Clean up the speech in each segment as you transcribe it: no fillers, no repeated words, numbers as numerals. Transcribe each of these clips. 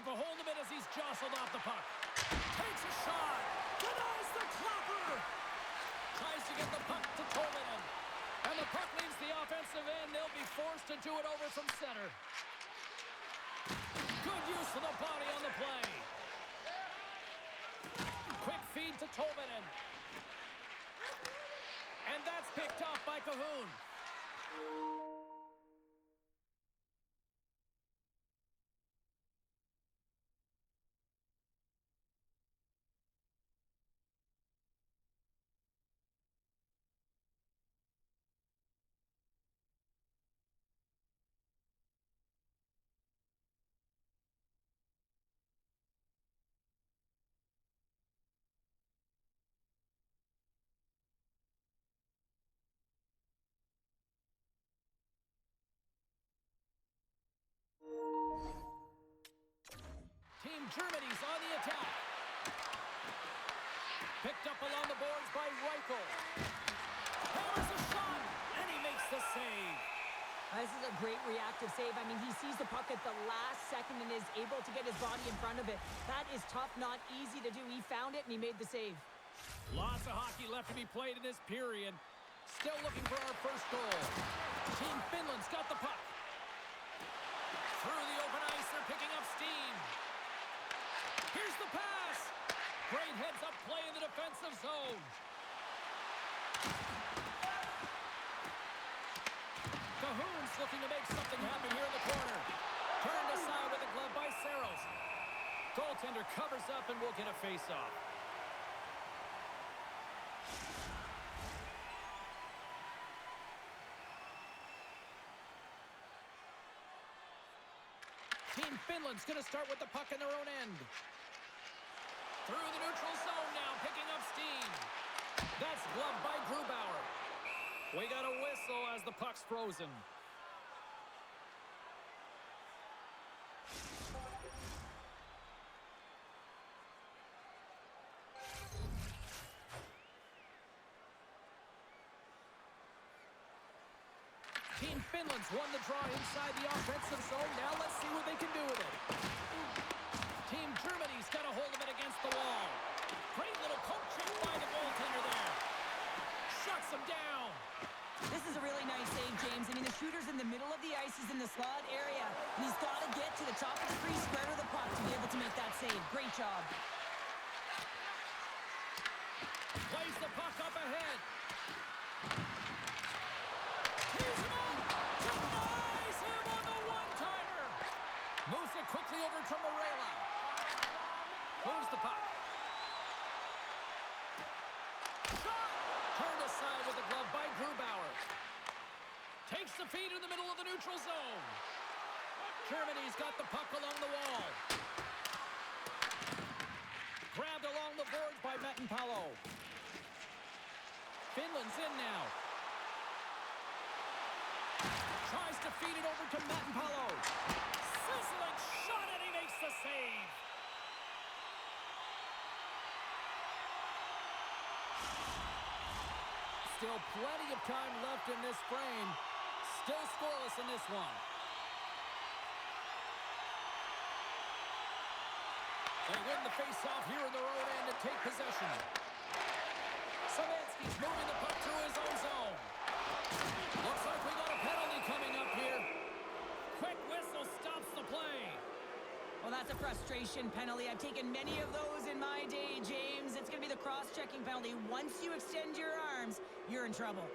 keep a hold of it as he's jostled off the puck. Takes a shot. Denies the klopper. Tries to get the puck to Tolvanen. And the puck leaves the offensive end. They'll be forced to do it over from center. Good use of the body on the play. Quick feed to Tolvanen. And that's picked off by Cahoon. Team Germany's on the attack. Picked up along the boards by Reichel. Hammers a shot, and he makes the save. This is a great reactive save. I mean, he sees the puck at the last second and is able to get his body in front of it. That is tough, not easy to do. He found it, and he made the save. Lots of hockey left to be played in this period. Still looking for our first goal. Team Finland's got the puck. Through the open ice, they're picking up steam. Here's the pass. Great heads-up play in the defensive zone. Cahoon's looking to make something happen here in the corner. Turned aside with a glove by Saros. Goaltender covers up and will get a face-off. Team Finland's going to start with the puck in their own end. Through the neutral zone now, picking up steam. That's gloved by Grubauer. We got a whistle as the puck's frozen. Team Finland's won the draw inside the offensive zone. Now let's see what they can do with it. Team Germany's got a hold of it against the wall. Great little poke check by the goaltender there. Shuts him down. This is a really nice save, James. I mean, the shooter's in the middle of the ice. He's in the slot area. And he's got to get to the top of the crease, square to the puck to be able to make that save. Great job. Plays the puck up ahead. He's him up. Denies him on the one-timer. Moves it quickly over to Morella. Moves the puck. Shot! Turned aside with a glove by Grubauer. Takes the feed in the middle of the neutral zone. Germany's got the puck along the wall. Grabbed along the boards by Mettenpalo. Finland's in now. Tries to feed it over to Mettenpalo. Sizzling shot, and he makes the save. Still plenty of time left in this frame. Still scoreless in this one. They win the face-off here in their own end and take possession. Savansky's moving the puck through his own zone. Looks like we got a penalty coming up here. Quick whistle stops the play. Well, that's a frustration penalty. I've taken many of those in my day, James. It's going to be the cross-checking penalty. Once you extend your arms, you're in trouble.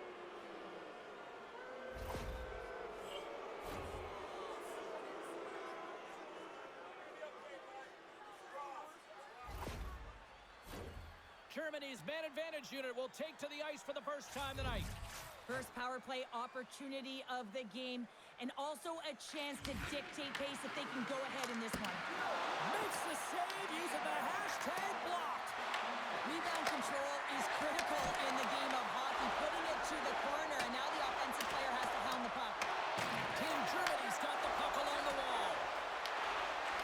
Germany's man advantage unit will take to the ice for the first time tonight. First power play opportunity of the game, and also a chance to dictate pace if they can go ahead in this one. Makes the save using the hashtag blocked. Rebound control is critical in the game of hockey, putting it to the corner, and now the offensive player has to hound the puck. Team Germany's got the puck along the wall.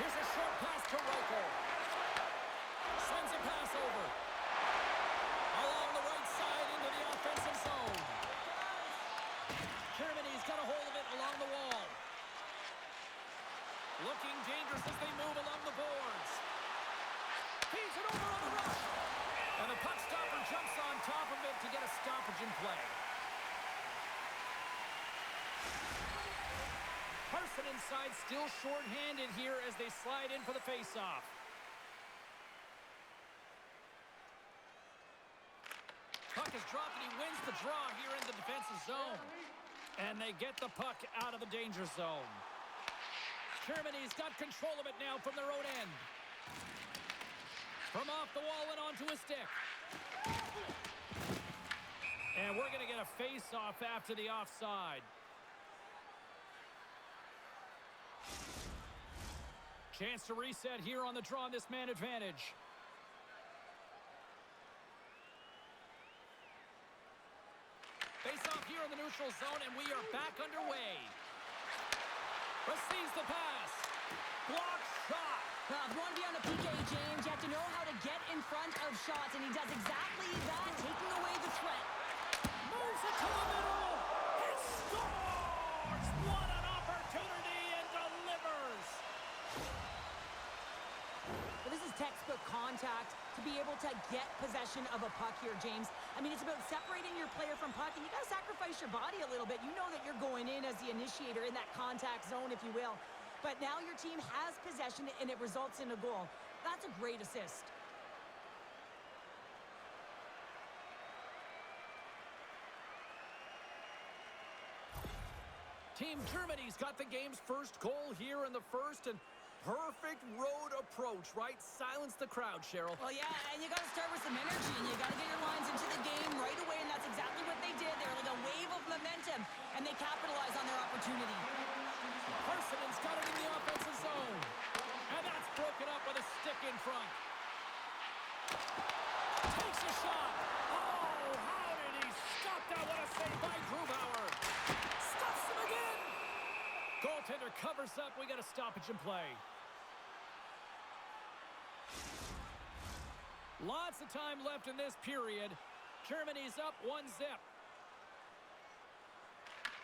Here's a short pass to Reichel. Sends a pass over. Along the right side into the offensive zone. Germany's got a hold of it along the wall. Looking dangerous as they move along the Feeds it over on the rush. And the puck stopper jumps on top of it to get a stoppage in play. Carson inside, still short-handed here as they slide in for the face-off. Puck is dropped and he wins the draw here in the defensive zone. And they get the puck out of the danger zone. Germany's got control of it now from their own end. From off the wall and onto a stick. And we're going to get a face-off after the offside. Chance to reset here on the draw on this man advantage. Face-off here in the neutral zone, and we are back underway. Receives the pass. Block shot. Well, if you want to be on the PK, James, you have to know how to get in front of shots, and he does exactly that, taking away the threat. Moves it to the middle. He scores! What an opportunity, and delivers. Well, this is textbook contact to be able to get possession of a puck here, James. I mean, it's about separating your player from puck, and you got to sacrifice your body a little bit. You know that you're going in as the initiator in that contact zone, if you will. But now your team has possession, and it results in a goal. That's a great assist. Team Germany's got the game's first goal here in the first, and perfect road approach, right? Silence the crowd, Cheryl. Well, yeah, and you got to start with some energy, and you got to get your lines into the game right away, and that's exactly what they did. They were like a wave of momentum, and they capitalized on their opportunity. Parsonen's got it in the offensive zone, and that's broken up with a stick in front. Takes a shot. Oh, how did he stop that? What a save by Grubauer. Stuffs him again. Goaltender covers up. We got a stoppage in play. Lots of time left in this period. Germany's up 1-0.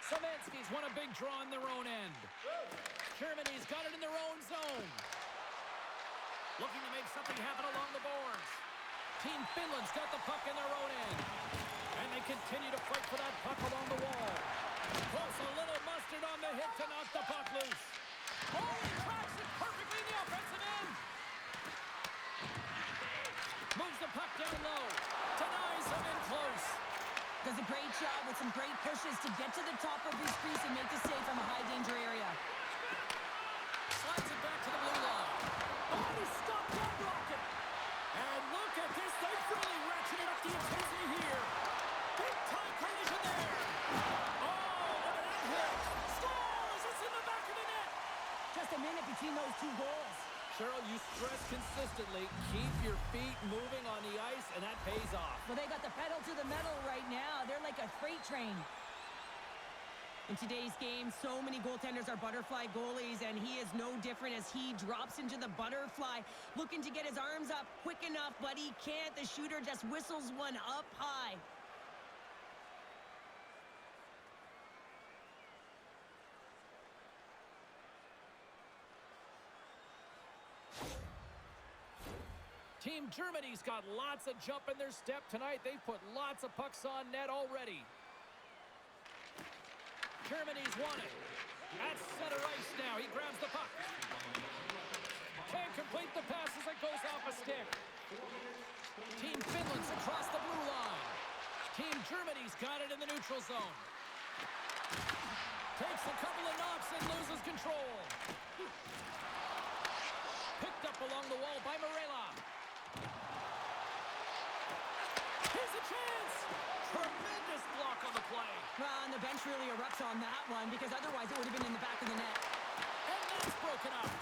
Savansky's won a big draw in their own end. Germany's got it in their own zone. Looking to make something happen along the boards. Team Finland's got the puck in their own end. And they continue to fight for that puck along the wall. Close, a little mustard on the hit to knock the puck loose. Oh, he tracks it perfectly in the offensive end. Moves the puck down low. Denies him in close. Does a great job with some great pushes to get to the top of his crease and make the save from a high-danger area. Slides it back to the blue line. Oh, he stopped that rocket. And look at this. They've really ratcheted up the intensity here. Big-time collision there. Oh, look at that hit. Scores! It's in the back of the net. Just a minute between those two goals. Cheryl, you stress consistently, keep your feet moving on the ice, and that pays off. Well, they got the pedal to the metal right now. They're like a freight train. In today's game, so many goaltenders are butterfly goalies, and he is no different as he drops into the butterfly, looking to get his arms up quick enough, but he can't. The shooter just whistles one up high. Team Germany's got lots of jump in their step tonight. They've put lots of pucks on net already. Germany's won it. At center ice now. He grabs the puck. Can't complete the pass as it goes off a stick. Team Finland's across the blue line. Team Germany's got it in the neutral zone. Takes a couple of knocks and loses control. Picked up along the wall by Morella. Here's a chance! Tremendous block on the play. Well, and the bench really erupts on that one because otherwise it would have been in the back of the net. And that's broken up.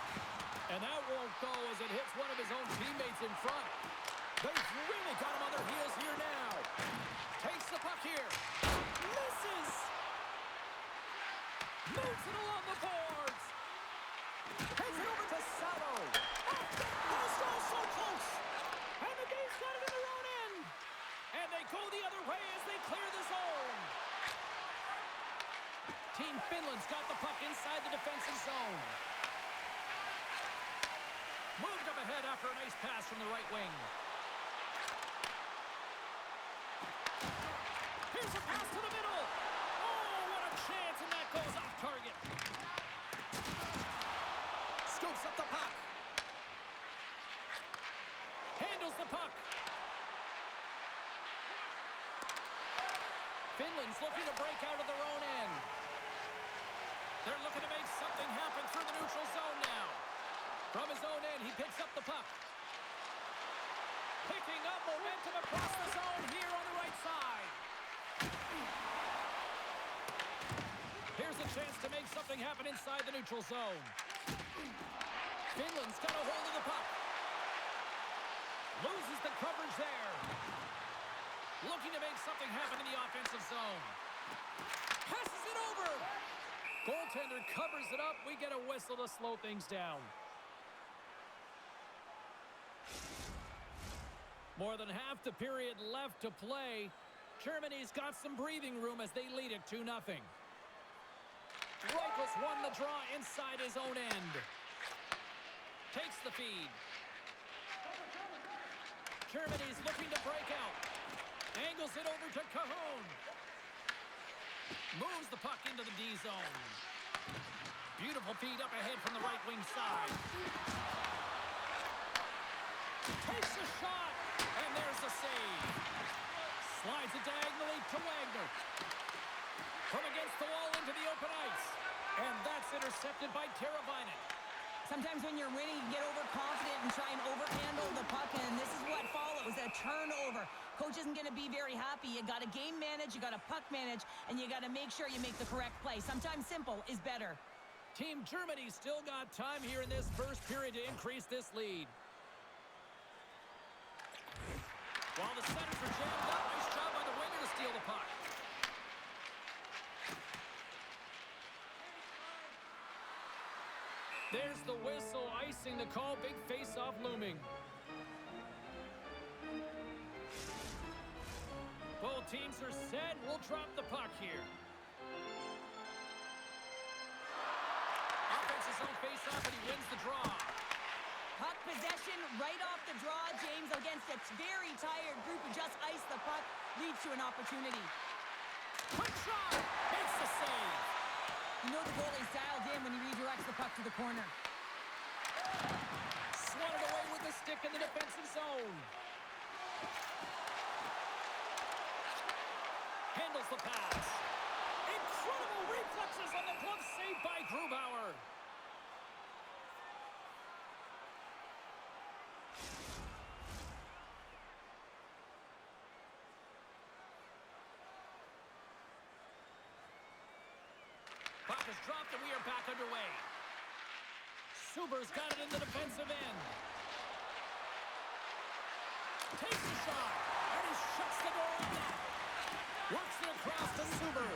And that won't go as it hits one of his own teammates in front. They've really got him on their heels here now. Takes the puck here. Misses! Moves it along the boards. Takes it over to Sato. Oh, so close. And the Danes got it in their own end. And they go the other way as they clear the zone. Team Finland's got the puck inside the defensive zone. Moved up ahead blocker. A nice pass from the right wing. Here's a pass to the middle. Oh, what a chance, and that goes off target. Scoops up the puck. Handles the puck. Finland's looking to break out of their own end. They're looking to make something happen through the neutral zone now. From his own end, he picks up the puck. Picking up momentum across the zone here on the right side. Here's a chance to make something happen inside the neutral zone. Finland's got a hold of the puck. Loses the coverage there. Looking to make something happen in the offensive zone. Passes it over. Goaltender covers it up. We get a whistle to slow things down. More than half the period left to play. Germany's got some breathing room as they lead it 2-0. Reichels won the draw inside his own end. Takes the feed. Germany's looking to break out. Angles it over to Cahoon. Moves the puck into the D zone. Beautiful feed up ahead from the right wing side. Takes a shot, and there's the save. Slides it diagonally to Wagner. From against the wall into the open ice. And that's intercepted by Teravainen. Sometimes when you're winning, you get overconfident and try and overhandle the puck, and this is what follows, a turnover. Coach isn't going to be very happy. You got to game manage, you got to puck manage, and you got to make sure you make the correct play. Sometimes simple is better. Team Germany still got time here in this first period to increase this lead. While the centers are jammed up, nice job by the winger to steal the puck. There's the whistle, icing the call. Big face-off looming. Both teams are set. We'll drop the puck here. Offense's own face-off, and he wins the draw. Puck possession right off the draw, James, against a very tired group who just iced the puck, leads to an opportunity. Quick shot! Makes the save. You know the goalie's dialed in when he redirects the puck to the corner. Swatted away with the stick in the defensive zone. Handles the pass. Incredible reflexes on the glove save by Grubauer. Puck is dropped and we are back underway. Suber's got it in the defensive end. Takes the shot, and he shuts the door on that. Works it across to Suber.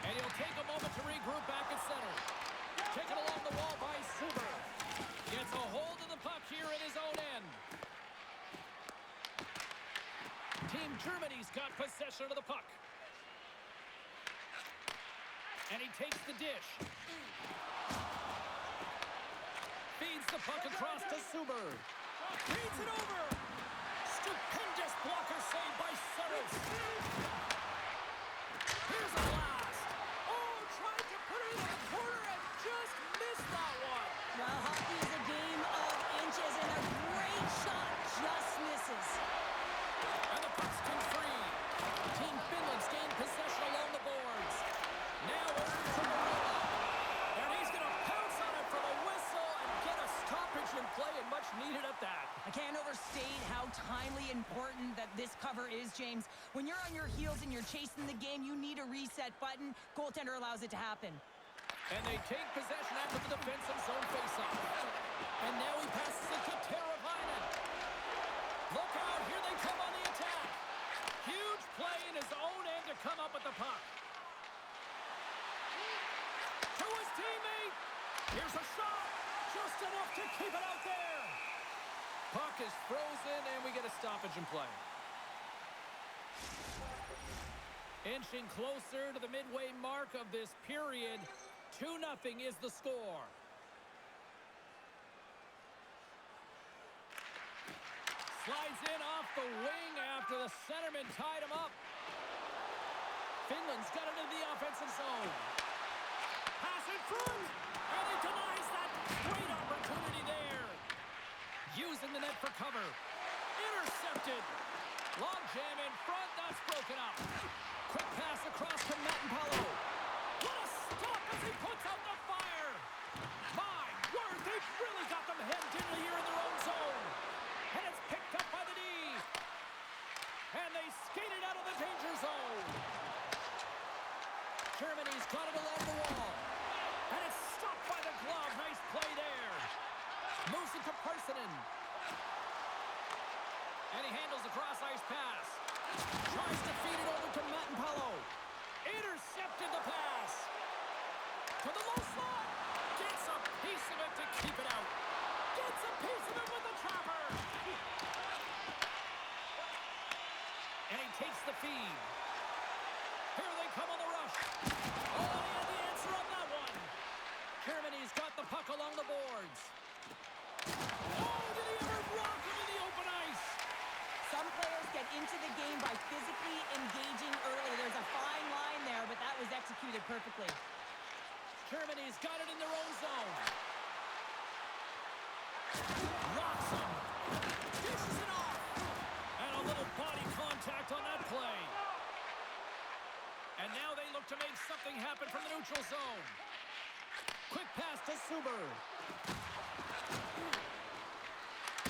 And he'll take a moment to regroup back at center. Taken along the wall by Suber. Gets a hold of the puck here in his own end. Team Germany's got possession of the puck. And he takes the dish. Feeds the puck across to Suber. Feeds it over. Stupendous blocker save by Seris. Here's a blast. Oh, tried to put it in the corner and just missed that one. Well, hockey is a game of inches, and a great shot just misses. And the puck's come free. Team Finland's gained possession along the boards. Now over to Morella. And he's going to pounce on it for the whistle and get a stoppage in play, and much needed at that. I can't overstate how timely important that this cover is, James. When you're on your heels and you're chasing the game, you need a reset button. Goaltender allows it to happen. And they take possession after the defensive zone faceoff. And now he passes it to Teravainen. Look out, here they come on the attack. Huge play in his own end to come up with the puck. To his teammate. Here's a shot. Just enough to keep it out there. Puck is frozen, and we get a stoppage in play. Inching closer to the midway mark of this period. 2-0 is the score. Slides in off the wing after the centerman tied him up. Finland's got it into the offensive zone. Pass in front, and he denies that great opportunity there. Using the net for cover. Intercepted. Long jam in front, that's broken up. Quick pass across to Madden NFL. What a stop as he puts out the fire. My word, they've really got them headed into here in their own zone. And it's picked up by the D. And they skated out of the danger zone. Germany's got it along the wall. And it's stopped by the glove. Nice play there. Moves it to Parsonen. And he handles the cross-ice pass. Tries to feed it over to Madden NFL. Intercepted the pass. To the low slot. Gets a piece of it to keep it out. Gets a piece of it with the trapper. And he takes the feed. Here they come on the rush. Oh, he had the answer on that one. Germany's got the puck along the boards. Oh, did he ever rock him in the open ice? Some players get into the game by physically engaging early. There's a fine line there, but that was executed perfectly. Germany's got it in their own zone. Rocks him. Dishes it off. And a little body contact on that play. And now they look to make something happen from the neutral zone. Quick pass to Suber.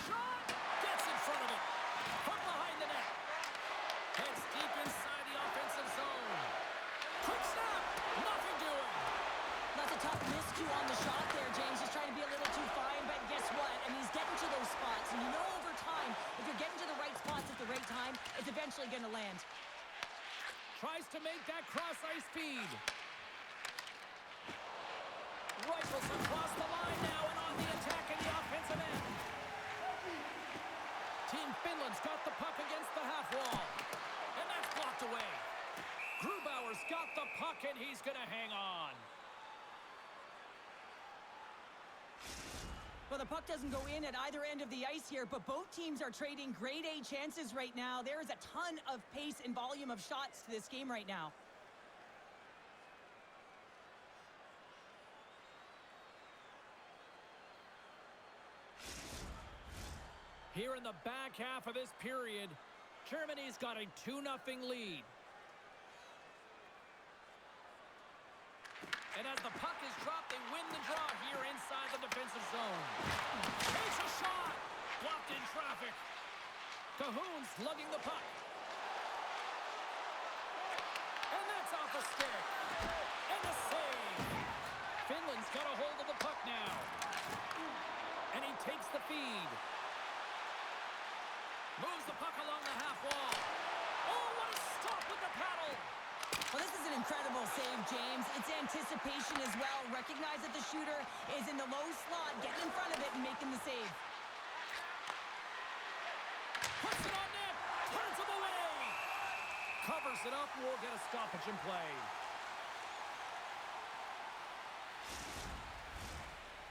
Shot! Gets in front of it. From behind the net. Heads deep inside the offensive zone. Quick snap! Nothing doing. That's a tough miscue on the shot there, James. Just trying to be a little too fine, but guess what? I mean, he's getting to those spots. And you know over time, if you're getting to the right spots at the right time, it's eventually going to land. Tries to make that cross-ice feed. Rifles across the line now and on the attack in the offensive end. Team Finland's got the puck against the half wall. And that's blocked away. Grubauer's got the puck and he's going to hang on. Well, the puck doesn't go in at either end of the ice here, but both teams are trading grade A chances right now. There is a ton of pace and volume of shots to this game right now. Here in the back half of this period, Germany's got a 2-0 lead. And as the puck is dropped, they win the draw here inside the defensive zone. Takes a shot! Blocked in traffic. Cahoon slugging the puck. And that's off a stick. And a save. Finland's got a hold of the puck now. And he takes the feed. Moves the puck along the half wall. Oh, what a stop with the paddle! Well, this is an incredible save, James. It's anticipation as well. Recognize that the shooter is in the low slot, getting in front of it and making the save. Puts it on net, turns him away. Covers it up, we'll get a stoppage in play.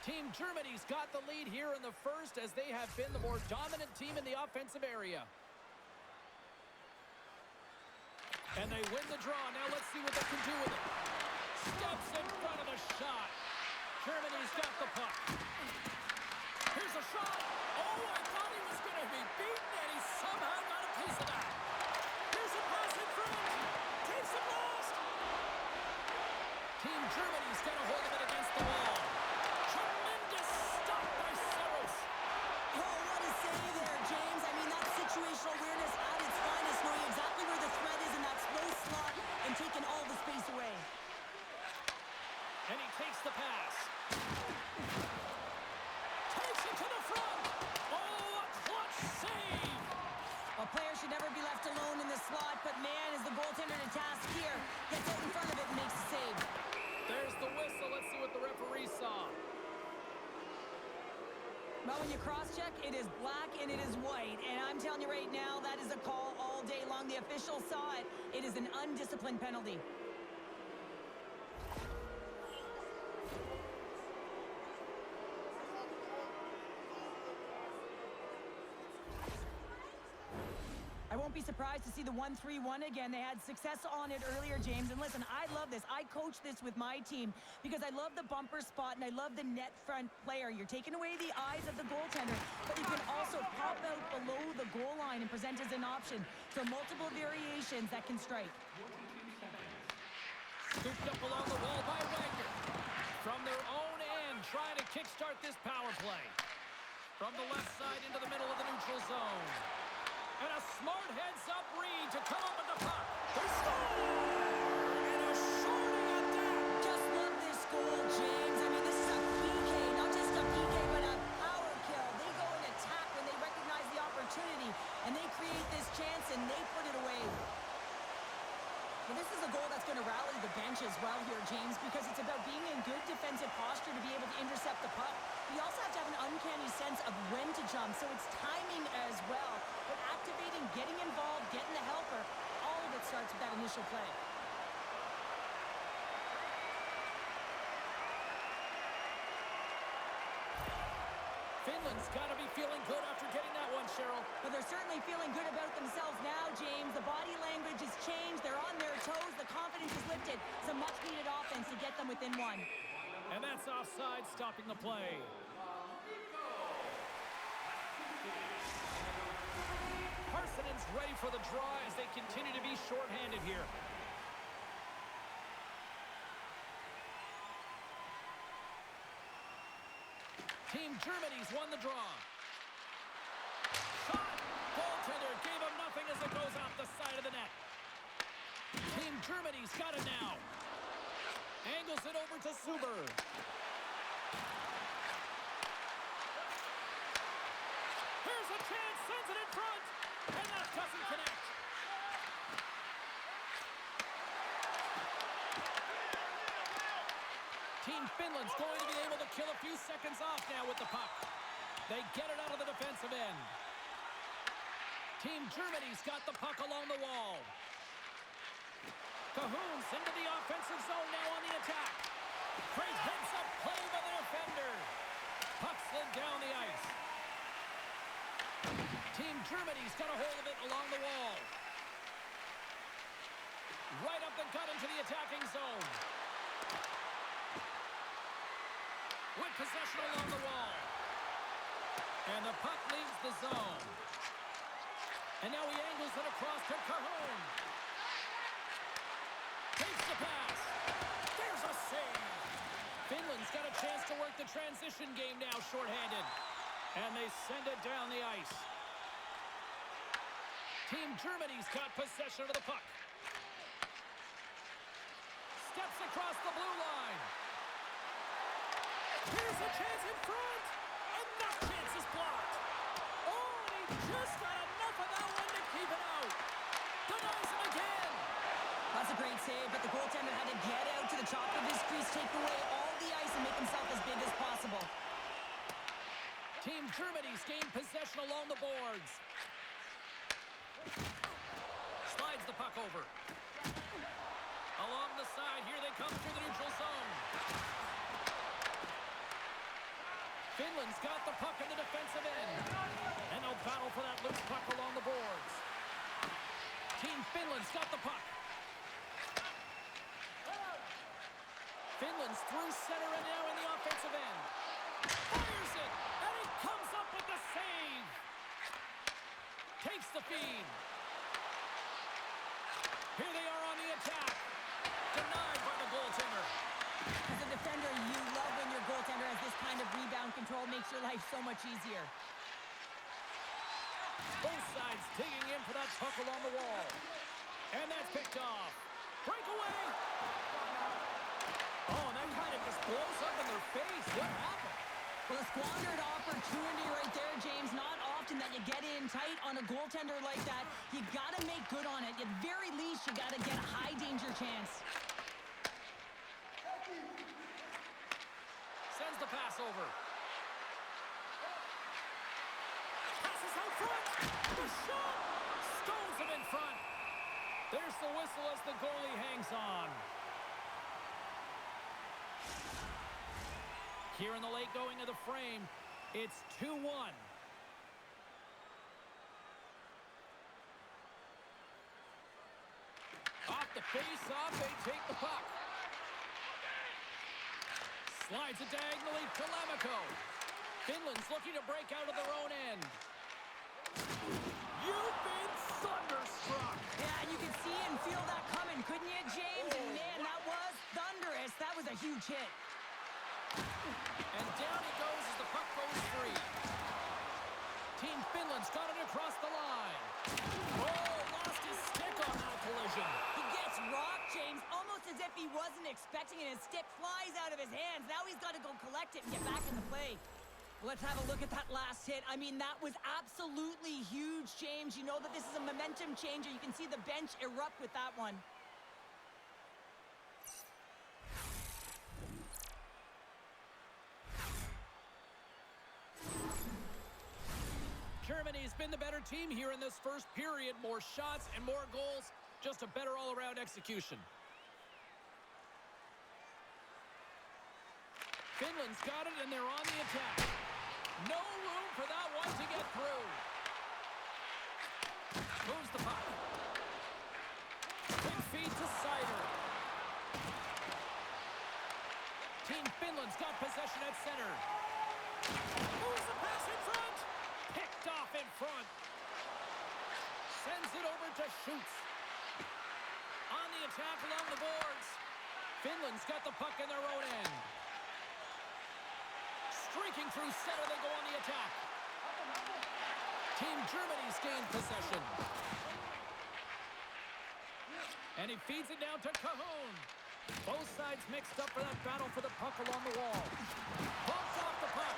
Team Germany's got the lead here in the first as they have been the more dominant team in the offensive area. And they win the draw. Now let's see what they can do with it. Steps in front of the shot. Germany's got the puck. Here's a shot. Oh, I thought he was going to be beaten, and he somehow got a piece of that. Here's a pass in front. Takes it last. Team Germany's got a hold of it against the wall. Tremendous stop by Saros. Oh, what a save there, James. I mean, that's situational awareness at its finest, knowing exactly where the threat is in that slow slot and taking all the space away. And he takes the pass. Takes it to the front. Oh, a clutch save. A player should never be left alone in the slot, but man, is the goaltender to task here. Gets out in front of it and makes the save. There's the whistle. Let's see what the referee saw. Well, when you cross-check, it is black and it is white. And I'm telling you right now, that is a call all day long. The official saw it. It is an undisciplined penalty. won't be surprised to see the 1-3-1 again. They had success on it earlier, James. And listen, I love this. I coach this with my team because I love the bumper spot and I love the net front player. You're taking away the eyes of the goaltender, but you can also pop out below the goal line and present as an option. So multiple variations that can strike. Scooped up along the wall by Wagner. From their own end, trying to kickstart this power play. From the left side into the middle of the neutral zone. And a smart heads-up read to come up with the puck. They score! And a shorting at that. Just love this goal, James. I mean, this is a PK, not just a PK, but a power kill. They go and attack when they recognize the opportunity, and they create this chance, and they put it away. Well, this is a goal that's going to rally the bench as well here, James, because it's about being in good defensive posture to be able to intercept the puck. You also have to have an uncanny sense of when to jump, so it's timing as well. But activating, getting involved, getting the helper, all of it starts with that initial play. Finland's got to be feeling good after getting that one, Cheryl. But they're certainly feeling good about themselves now, James. The body language has changed. They're on their toes. The confidence is lifted. Some much-needed offense to get them within one. And that's offside, stopping the play. Parsonen's ready for the draw as they continue to be shorthanded here. Team Germany's won the draw. Shot! Goaltender gave him nothing as it goes off the side of the net. Team Germany's got it now. Angles it over to Suber. Here's a chance, sends it in front, and that doesn't connect. Team Finland's going to be able to kill a few seconds off now with the puck. They get it out of the defensive end. Team Germany's got the puck along the wall. Cahoon's into the offensive zone now on the attack. Great heads-up play by the defender. Puck slid down the ice. Team Germany's got a hold of it along the wall. Right up the gut into the attacking zone. With possession along the wall. And the puck leaves the zone. And now he angles it across to Cahoon. Takes the pass. There's a save. Finland's got a chance to work the transition game now shorthanded. And they send it down the ice. Team Germany's got possession of the puck. Steps across the blue line. Here's a chance in front. And that chance is blocked. Oh, and he just got enough of that one to keep it out. Denies him again. That's a great save, but the goaltender had to get out to the top of his crease, take away all the ice, and make himself as big as possible. Team Germany's gained possession along the boards. Slides the puck over. Along the side, here they come through the neutral zone. Finland's got the puck in the defensive end. And they'll battle for that loose puck along the boards. Team Finland's got the puck. Finland's through center and now in the offensive end. Fires it, and he comes up with the save. Takes the feed. Here they are on the attack. Denied by the goaltender. As a defender, you love when your goaltender has this kind of rebound control. Makes your life so much easier. Both sides digging in for that puck along the wall. And that's picked off. Breakaway. Oh, and that kind of just blows up in their face. What happened? Well, a squandered opportunity right there, James. Not often that you get in tight on a goaltender like that. You got to make good on it. At very least, you got to get a high-danger chance. Sends the pass over. Passes out front. The shot. Stones him in front. There's the whistle as the goalie hangs on. Here in the late going of the frame, it's 2-1. face-off, they take the puck. Slides it diagonally to Lamico. Finland's looking to break out of their own end. You've been thunderstruck. Yeah, and you can see and feel that coming, couldn't you, James? And man, that was thunderous. That was a huge hit. And down he goes as the puck goes free. Team Finland's got it across the line. Oh, lost his stick on that collision. He gets rocked, James, almost as if he wasn't expecting it. His stick flies out of his hands. Now he's got to go collect it and get back in the play. Let's have a look at that last hit. I mean, that was absolutely huge, James. You know that this is a momentum changer. You can see the bench erupt with that one. Germany's been the better team here in this first period. More shots and more goals. Just a better all-around execution. Finland's got it, and they're on the attack. No room for that one to get through. Moves the puck. Quick feed to Sider. Team Finland's got possession at center. Moves the pass in front. Picked off in front. Sends it over to Schutz. On the attack along the boards. Finland's got the puck in their own end. Streaking through center, they go on the attack. Team Germany's gained possession. And he feeds it down to Cahoon. Both sides mixed up for that battle for the puck along the wall. Bumps off the puck.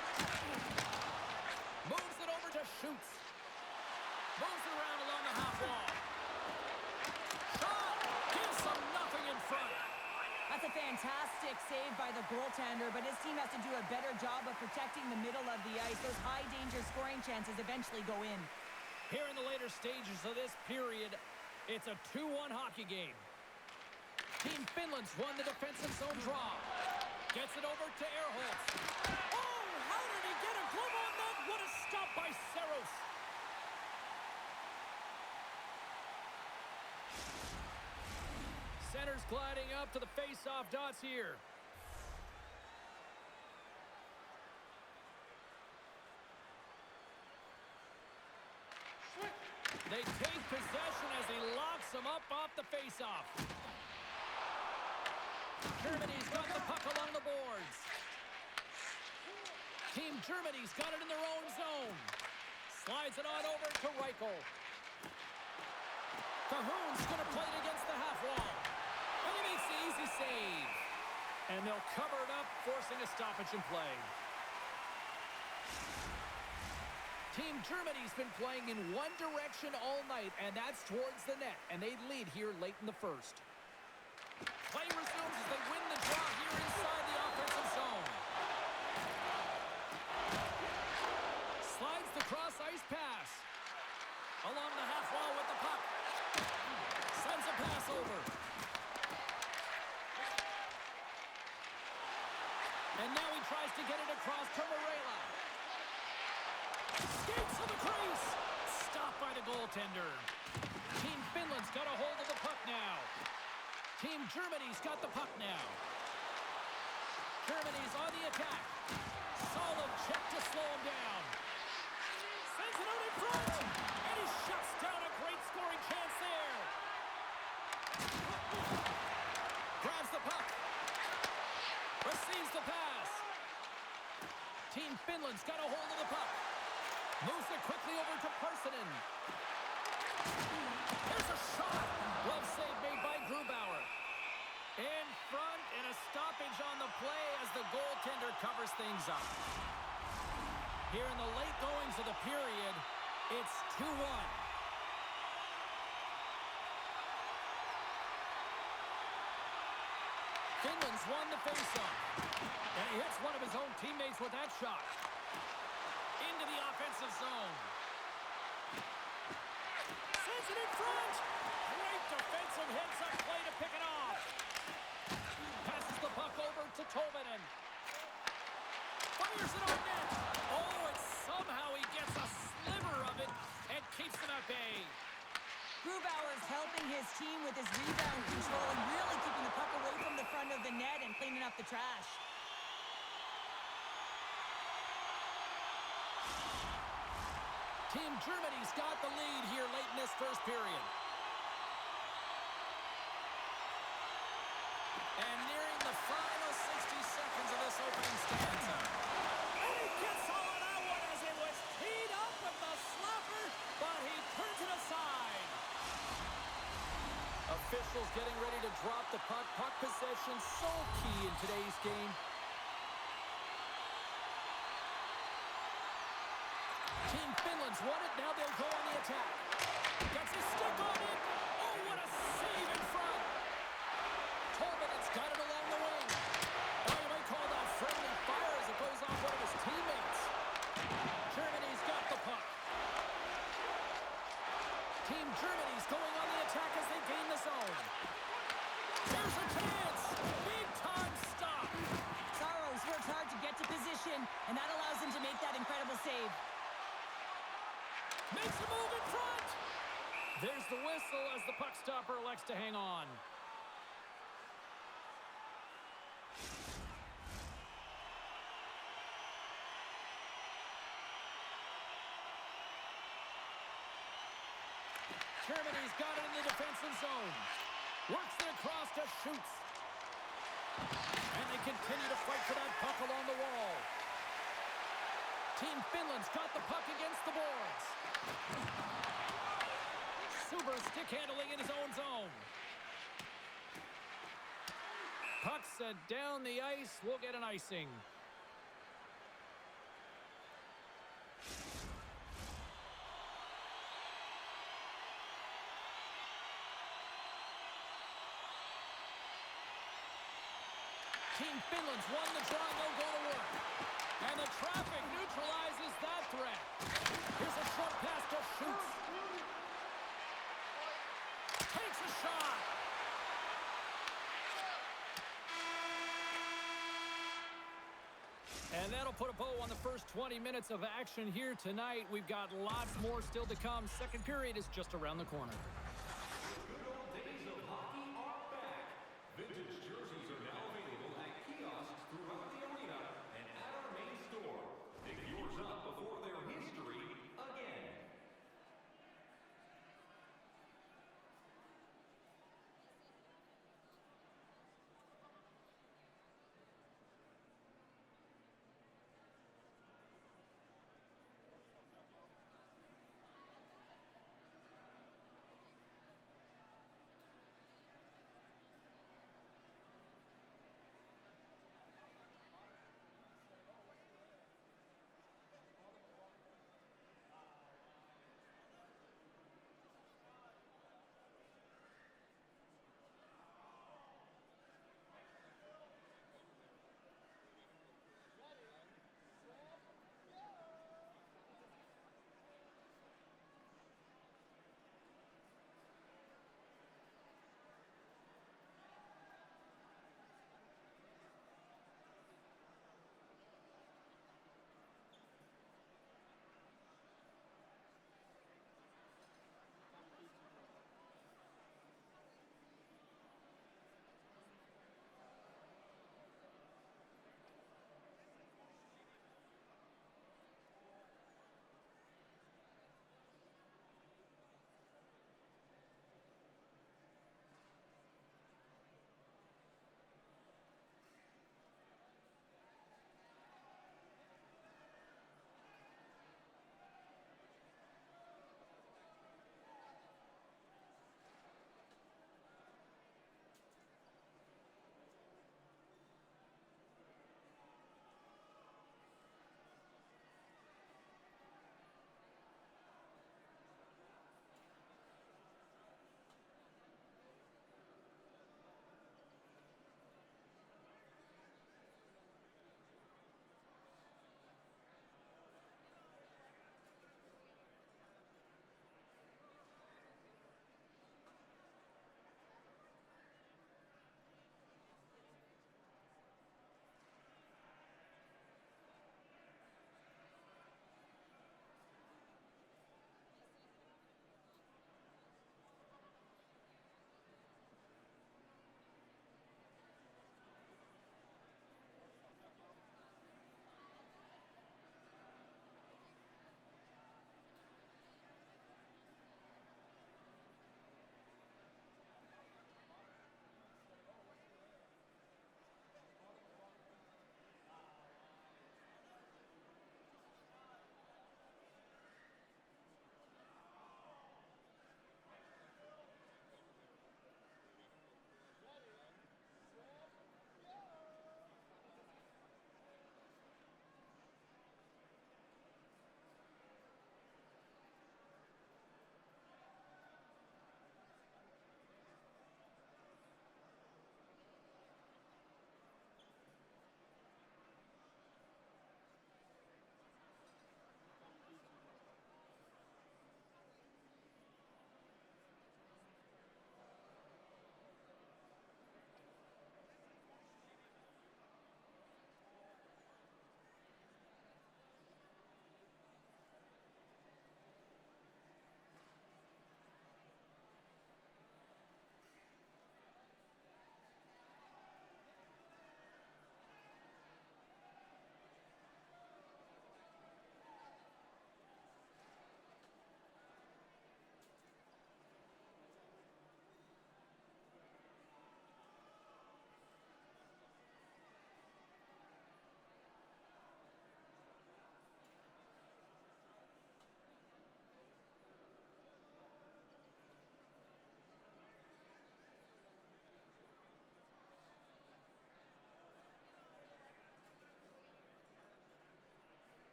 Moves it over to Schutz. Moves it around along the half wall. Shot! Gives them nothing in front. That's a fantastic save by the goaltender, but his team has to do a better job of protecting the middle of the ice. Those high-danger scoring chances eventually go in. Here in the later stages of this period, it's a 2-1 hockey game. Team Finland's won the defensive zone draw. Gets it over to Ehrholz. Oh, how did he get a glove on that? What a stop by Saros. Center's gliding up to the face-off dots here. They take possession as he locks them up off the face-off. Germany's got the puck along the boards. Team Germany's got it in their own zone. Slides it on over to Reichel. Cahoon's going to play it against the half wall. And he makes the easy save. And they'll cover it up, forcing a stoppage in play. Team Germany's been playing in one direction all night, and that's towards the net. And they lead here late in the first. Play resumes as they win the draw here inside the offensive zone. Slides the cross-ice pass. Along the half wall with the puck. Sends a pass over. And now he tries to get it across to Morela. Skates to the crease. Stopped by the goaltender. Team Finland's got a hold of the puck now. Team Germany's got the puck now. Germany's on the attack. Solid check to slow him down. Sends it out in front. And he shuts down a great scoring chance there. Grabs the puck. Receives the pass. Team Finland's got a hold of the puck. Moves it quickly over to Parssinen. There's a shot. Glove save made by Grubauer. In front and a stoppage on the play as the goaltender covers things up. Here in the late goings of the period, it's 2-1. Finland's won the faceoff. And he hits one of his own teammates with that shot. Into the offensive zone. Sends it in front. Great defensive hits on play to pick it off. Passes the puck over to Tolvanen. Fires it on net. Oh, and somehow he gets a sliver of it and keeps them at bay. Grubauer's helping his team with his rebound control. trash. Team Germany's got the lead here late in this first period. And nearing the final 60 seconds of this opening stanza. And he gets all on that one as it was teed up with the slapper, but he turns it aside. Officials getting ready to drop the puck. Puck possession so key in today's game. Team Finland's won it. Now they'll go on the attack. Gets his stick on it. Oh, what a save in front. Tolman's got it along the wing. Now you might call that friendly fire as it goes off one of his teammates. Germany's got the puck. Team Germany's going on the attack as they gain the zone. Here's a chance. Big time stop. Saros works hard to get to position, and that allows him to make that incredible save. Makes a move in front. There's the whistle as the puck stopper elects to hang on. Germany's got it in the defensive zone. Works it across to Schutz. And they continue to fight for that puck along the wall. Team Finland's got the puck against the boards. Super stick handling in his own zone. Puck set down the ice. We'll get an icing. Team Finland's won the draw. They'll go to work. And the traffic neutralizes that threat. Here's a short pass to Schutz. Takes a shot. And that'll put a bow on the first 20 minutes of action here tonight. We've got lots more still to come. Second period is just around the corner. The good old days of hockey are back. Vintage jerseys are now available at kiosks throughout the arena and at our main store. Pick yours up before their history again.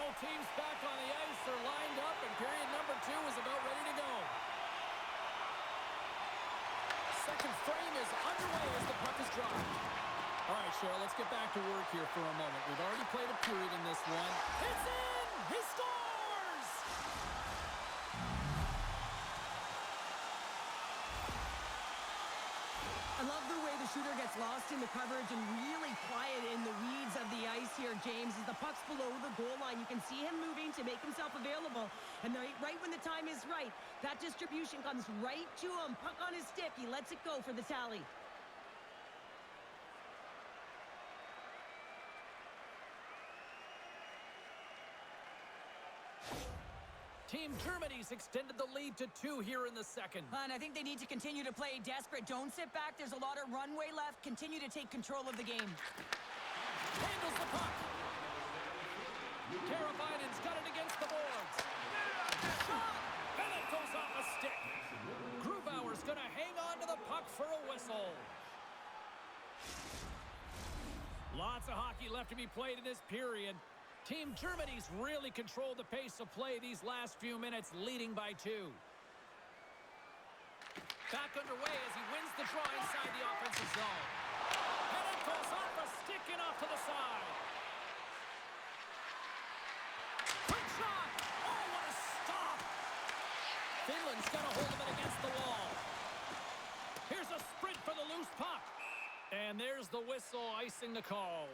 Both teams back on the ice are lined up, and period number 2 is about ready to go. Second frame is underway as the puck is dropped. All right, Cheryl, let's get back to work here for a moment. We've already played a period in this one. It's in! He scores! I love the way the shooter gets lost in the coverage and really quiet in the weeds of the ice here, James. As the puck's below the goal line, you can see him moving to make himself available. And right when the time is right, that distribution comes right to him. Puck on his stick. He lets it go for the tally. Team Germany's extended the lead to 2 here in the second. And I think they need to continue to play desperate. Don't sit back. There's a lot of runway left. Continue to take control of the game. Handles the puck. Teravainen's got it against the boards. Shot! And it goes off a stick. Grubauer's going to hang on to the puck for a whistle. Lots of hockey left to be played in this period. Team Germany's really controlled the pace of play these last few minutes, leading by 2. Back underway as he wins the draw inside the offensive zone. And it goes off a stick and off to the side. Quick shot! Oh, what a stop! Finland's got a hold of it against the wall. Here's a sprint for the loose puck. And there's the whistle icing the call.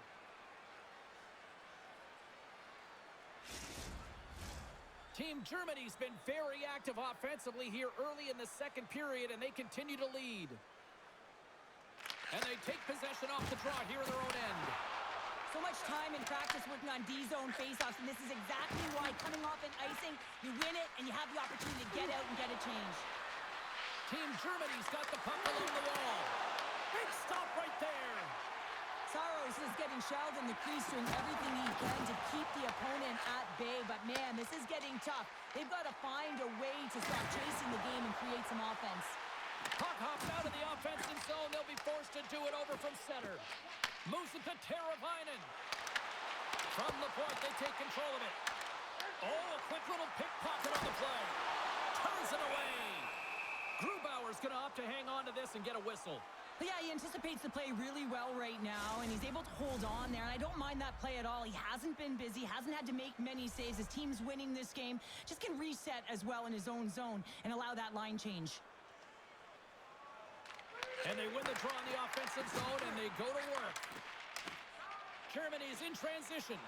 Team Germany's been very active offensively here early in the second period, and they continue to lead. And they take possession off the draw here in their own end. So much time in practice working on D-zone faceoffs, and this is exactly why coming off an icing, you win it, and you have the opportunity to get out and get a change. Team Germany's got the puck along the wall. Big stop right there. Saros is getting shelled in the crease, doing everything he can to keep the opponent at bay. But, man, this is getting tough. They've got to find a way to stop chasing the game and create some offense. Puck hops out of the offensive zone. They'll be forced to do it over from center. Moves it to Teravainen. From the point, they take control of it. Oh, a quick little pickpocket on the play. Turns it away. Grubauer's going to opt to hang on to this and get a whistle. But yeah, he anticipates the play really well right now, and he's able to hold on there, and I don't mind that play at all. He hasn't been busy, hasn't had to make many saves. His team's winning this game. Just can reset as well in his own zone and allow that line change. And they win the draw in the offensive zone, and they go to work. Germany's in transition.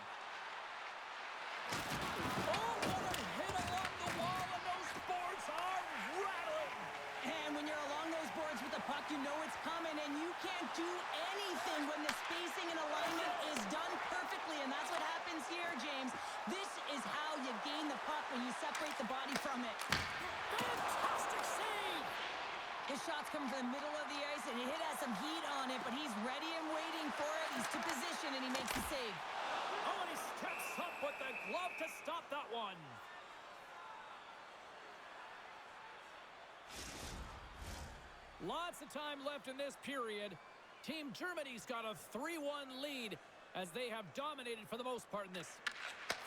Oh, what a hit along the wall, and those boards are rattling. And when you're along those boards with the puck, you know it's coming, and you can't do anything when the spacing and alignment is done perfectly, and that's what happens here, James. This is how you gain the puck, when you separate the body from it. Fantastic save! His shot's coming from the middle of the ice, and it has some heat on it, but he's ready and waiting for it. He's to position, and he makes the save. Oh, and he steps up with the glove to stop that one. Lots of time left in this period. Team Germany's got a 3-1 lead as they have dominated for the most part in this.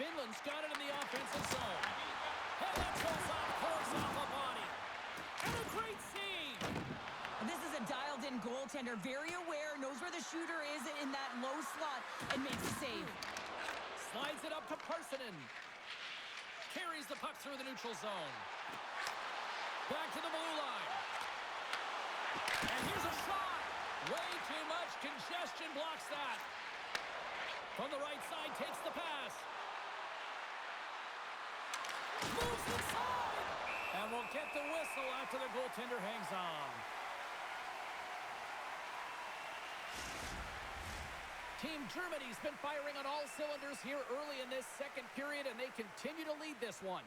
Finland's got it in the offensive zone. And that goes off course off the body. And a great save. And this is a dialed-in goaltender, very aware, knows where the shooter is in that low slot, and makes the save. Slides it up to Parssinen. Carries the puck through the neutral zone. Back to the blue line. And here's a shot. Way too much congestion blocks that. From the right side, takes the pass. Moves inside. And will get the whistle after the goaltender hangs on. Team Germany's been firing on all cylinders here early in this second period, and they continue to lead this one.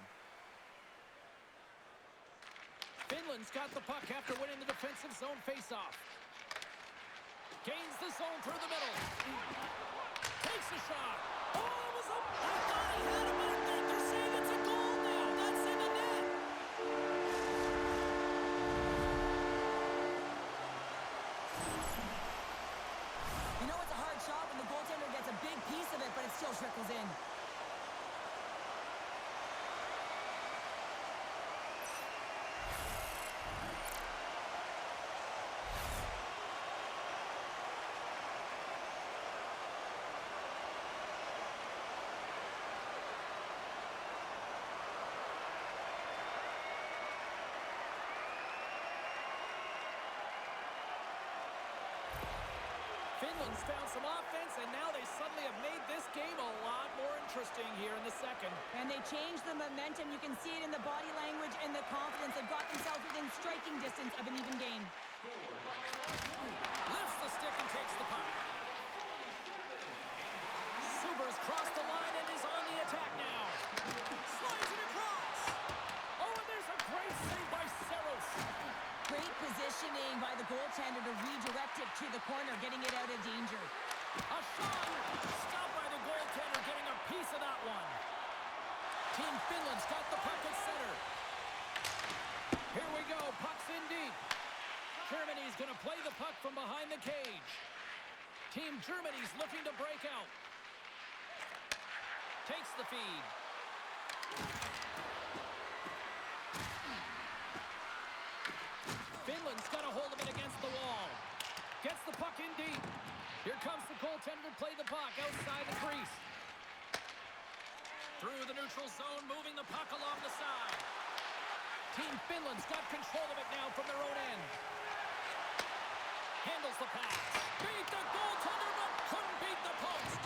Finland's got the puck after winning the defensive zone faceoff. Gains the zone through the middle. Takes a shot. Oh, it was a... I thought he had him in there. They're saying it's a goal now. That's in the net. You know it's a hard shot when the goaltender gets a big piece of it, but it still trickles in. Finland's found some offense, and now they suddenly have made this game a lot more interesting here in the second. And they changed the momentum. You can see it in the body language and the confidence. They've got themselves within striking distance of an even game. Lifts the stick and takes the puck. Suber's crossed the line and is on the attack now. Slides it across. Oh, and there's a great save by Saros. Great positioning by the goaltender to redirect it to the corner, getting it out of danger. A shot. Stopped by the goaltender, getting a piece of that one. Team Finland's got the puck at center. Here we go. Puck's in deep. Germany's going to play the puck from behind the cage. Team Germany's looking to break out. Takes the feed. Finland's got a hold of it against the wall. Gets the puck in deep. Here comes the goaltender to play the puck outside the crease. Through the neutral zone, moving the puck along the side. Team Finland's got control of it now from their own end. Handles the pass. Beat the goaltender, but couldn't beat the post.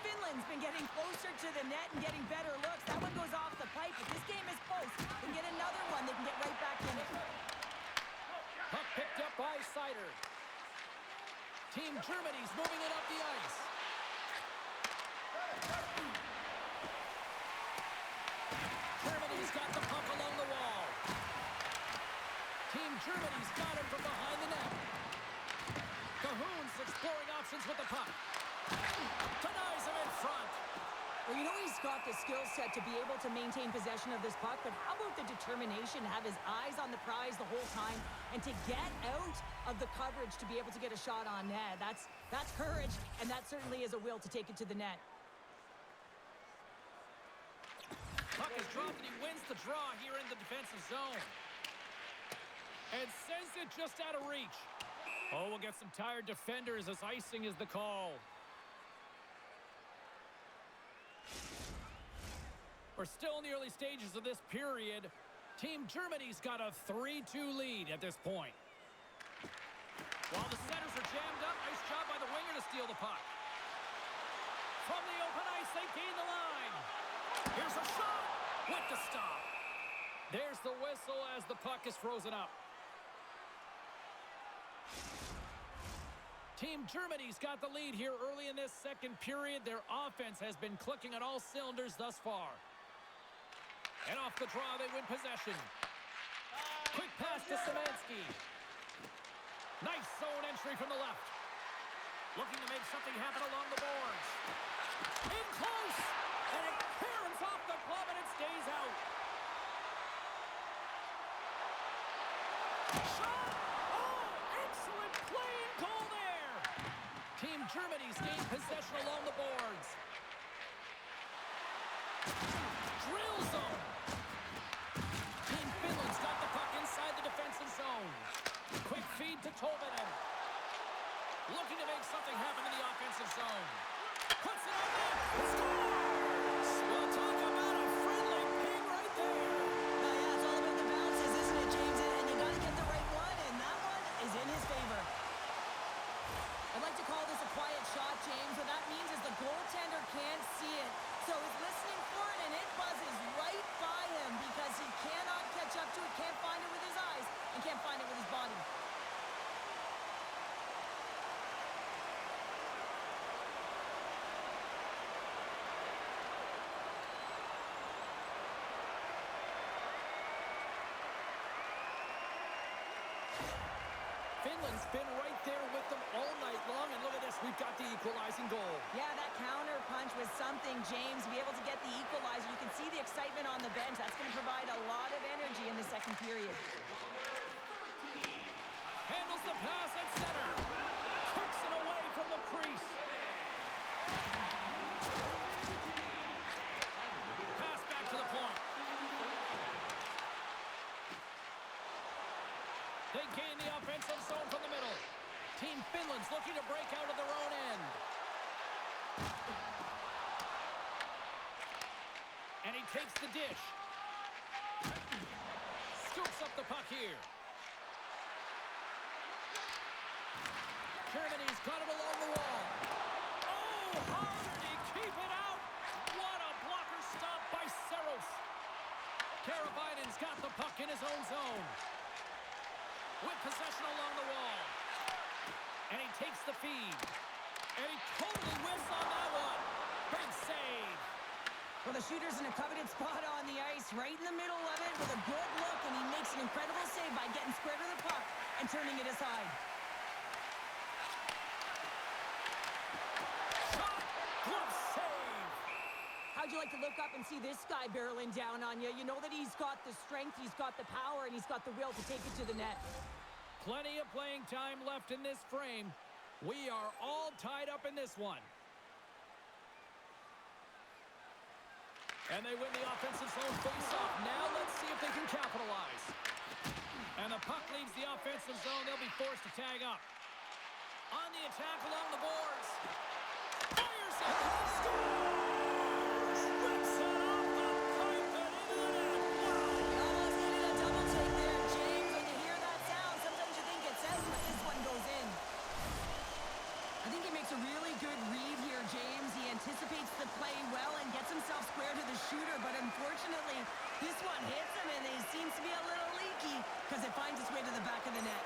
Finland's been getting closer to the net and getting better looks. That one goes off the pipe. If this game is close, they can get another one. They can get right back in it. Puck picked up by Sider. Team Germany's moving it up the ice. Germany's got the puck along the wall. Team Germany's got him from behind the net. Cahoon's exploring options with the puck. Denies him in front. Well, you know he's got the skill set to be able to maintain possession of this puck, but how about the determination to have his eyes on the prize the whole time and to get out of the coverage to be able to get a shot on net? That's courage, and that certainly is a will to take it to the net. Puck is dropped, and he wins the draw here in the defensive zone. And sends it just out of reach. Oh, we'll get some tired defenders as icing is the call. We're still in the early stages of this period. Team Germany's got a 3-2 lead at this point. While the centers are jammed up, nice job by the winger to steal the puck. From the open ice, they gain the line. Here's a shot with the stop. There's the whistle as the puck is frozen up. Team Germany's got the lead here early in this second period. Their offense has been clicking on all cylinders thus far. And off the draw, they win possession. Quick pass to Szymanski. Nice zone entry from the left. Looking to make something happen along the boards. In close! And it caroms off the glove and it stays out. Shot! Oh, excellent play and goal there! Team Germany's gained possession along the boards. Drills them! Team Finland's got the puck inside the defensive zone. Quick feed to Tolvanen. Looking to make something happen in the offensive zone. Puts it on net. Scores! Well, talk about a friendly ping right there. Oh, yeah, it's all about the bounces, isn't it, James? And you got to get the right one, and that one is in his favor. I'd like to call this a quiet shot, James. What that means is the goaltender can't see it. So he's listening for it, and it buzzes right by him because he cannot catch up to it, can't find it with his eyes, and can't find it with his body. Finland's been right there with them all night long, and look at this, we've got the equalizing goal. Yeah, that counter punch was something, James, to be able to get the equalizer. You can see the excitement on the bench. That's going to provide a lot of energy in the second period. Handles the pass at center. Kicks it away from the crease. Pass back to the point. They gain the offensive zone from the middle. Team Finland's looking to break out of their own end. And he takes the dish. Scoops up the puck here. Germany's got it along the wall. Oh, how did he keep it out? What a blocker stop by Saros. Karabainen's got the puck in his own zone. With possession along the wall. And he takes the feed. And he totally whiffs on that one. Big save. Well, the shooter's in a coveted spot on the ice, right in the middle of it with a good look, and he makes an incredible save by getting square to the puck and turning it aside. Shot! Glove save! How'd you like to look up and see this guy barreling down on you? You know that he's got the strength, he's got the power, and he's got the will to take it to the net. Plenty of playing time left in this frame. We are all tied up in this one. And they win the offensive zone face-off. Now let's see if they can capitalize. And the puck leaves the offensive zone. They'll be forced to tag up. On the attack along the boards. Fires it. Scores! Rips it off the pipe and into the net. Wow! You almost needed a double take there, James. When you hear that sound, sometimes you think it's out, but this one goes in. I think he makes a really good read here, James. He anticipates the play well and gets himself square to the shooter, but unfortunately, this one hits him, and he seems to be a little leaky because it finds its way to the back of the net.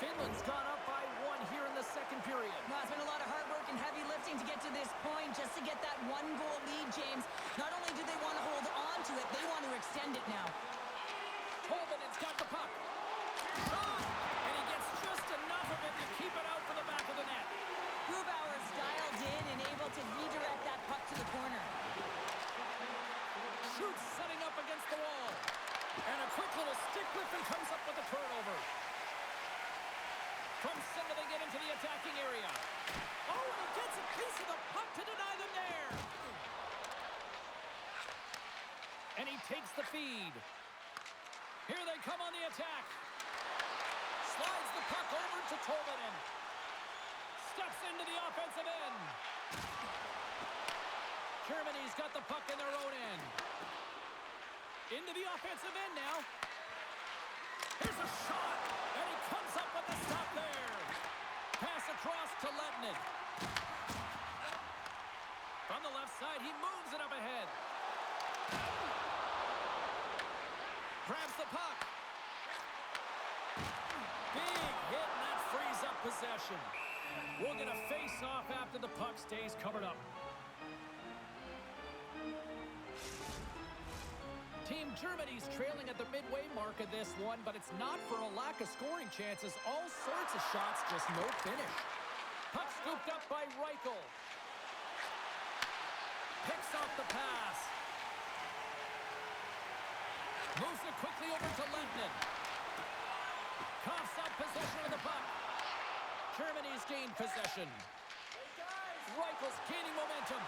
Finland's gone up by 1 here in the second period. Well, it's been a lot of hard work and heavy lifting to get to this point, just to get that one-goal lead, James. Not only do they want to hold on to it, they want to extend it now. Holman's got the puck. Shot! And he gets just enough of it to keep it out for the back of the net. Grubauer's dialed in and able to redirect that puck to the corner. Shoots setting up against the wall. And a quick little stick lift and comes up with a turnover. From center, they get into the attacking area. Oh, and he gets a piece of the puck to deny them there. And he takes the feed. Here they come on the attack. Slides the puck over to Tolvanen. Steps into the offensive end. Germany's got the puck in their own end. Into the offensive end now. Here's a shot. And he comes up with the stop there. Pass across to Letnin. From the left side, he moves it up ahead. Grabs the puck. Big hit, and that frees up possession. We'll get a face-off after the puck stays covered up. Team Germany's trailing at the midway mark of this one, but it's not for a lack of scoring chances. All sorts of shots, just no finish. Puck scooped up by Reichel. Picks off the pass. Moves it quickly over to Letnin. Coughs out possession of the puck. Germany's gained possession. Reichel's gaining momentum.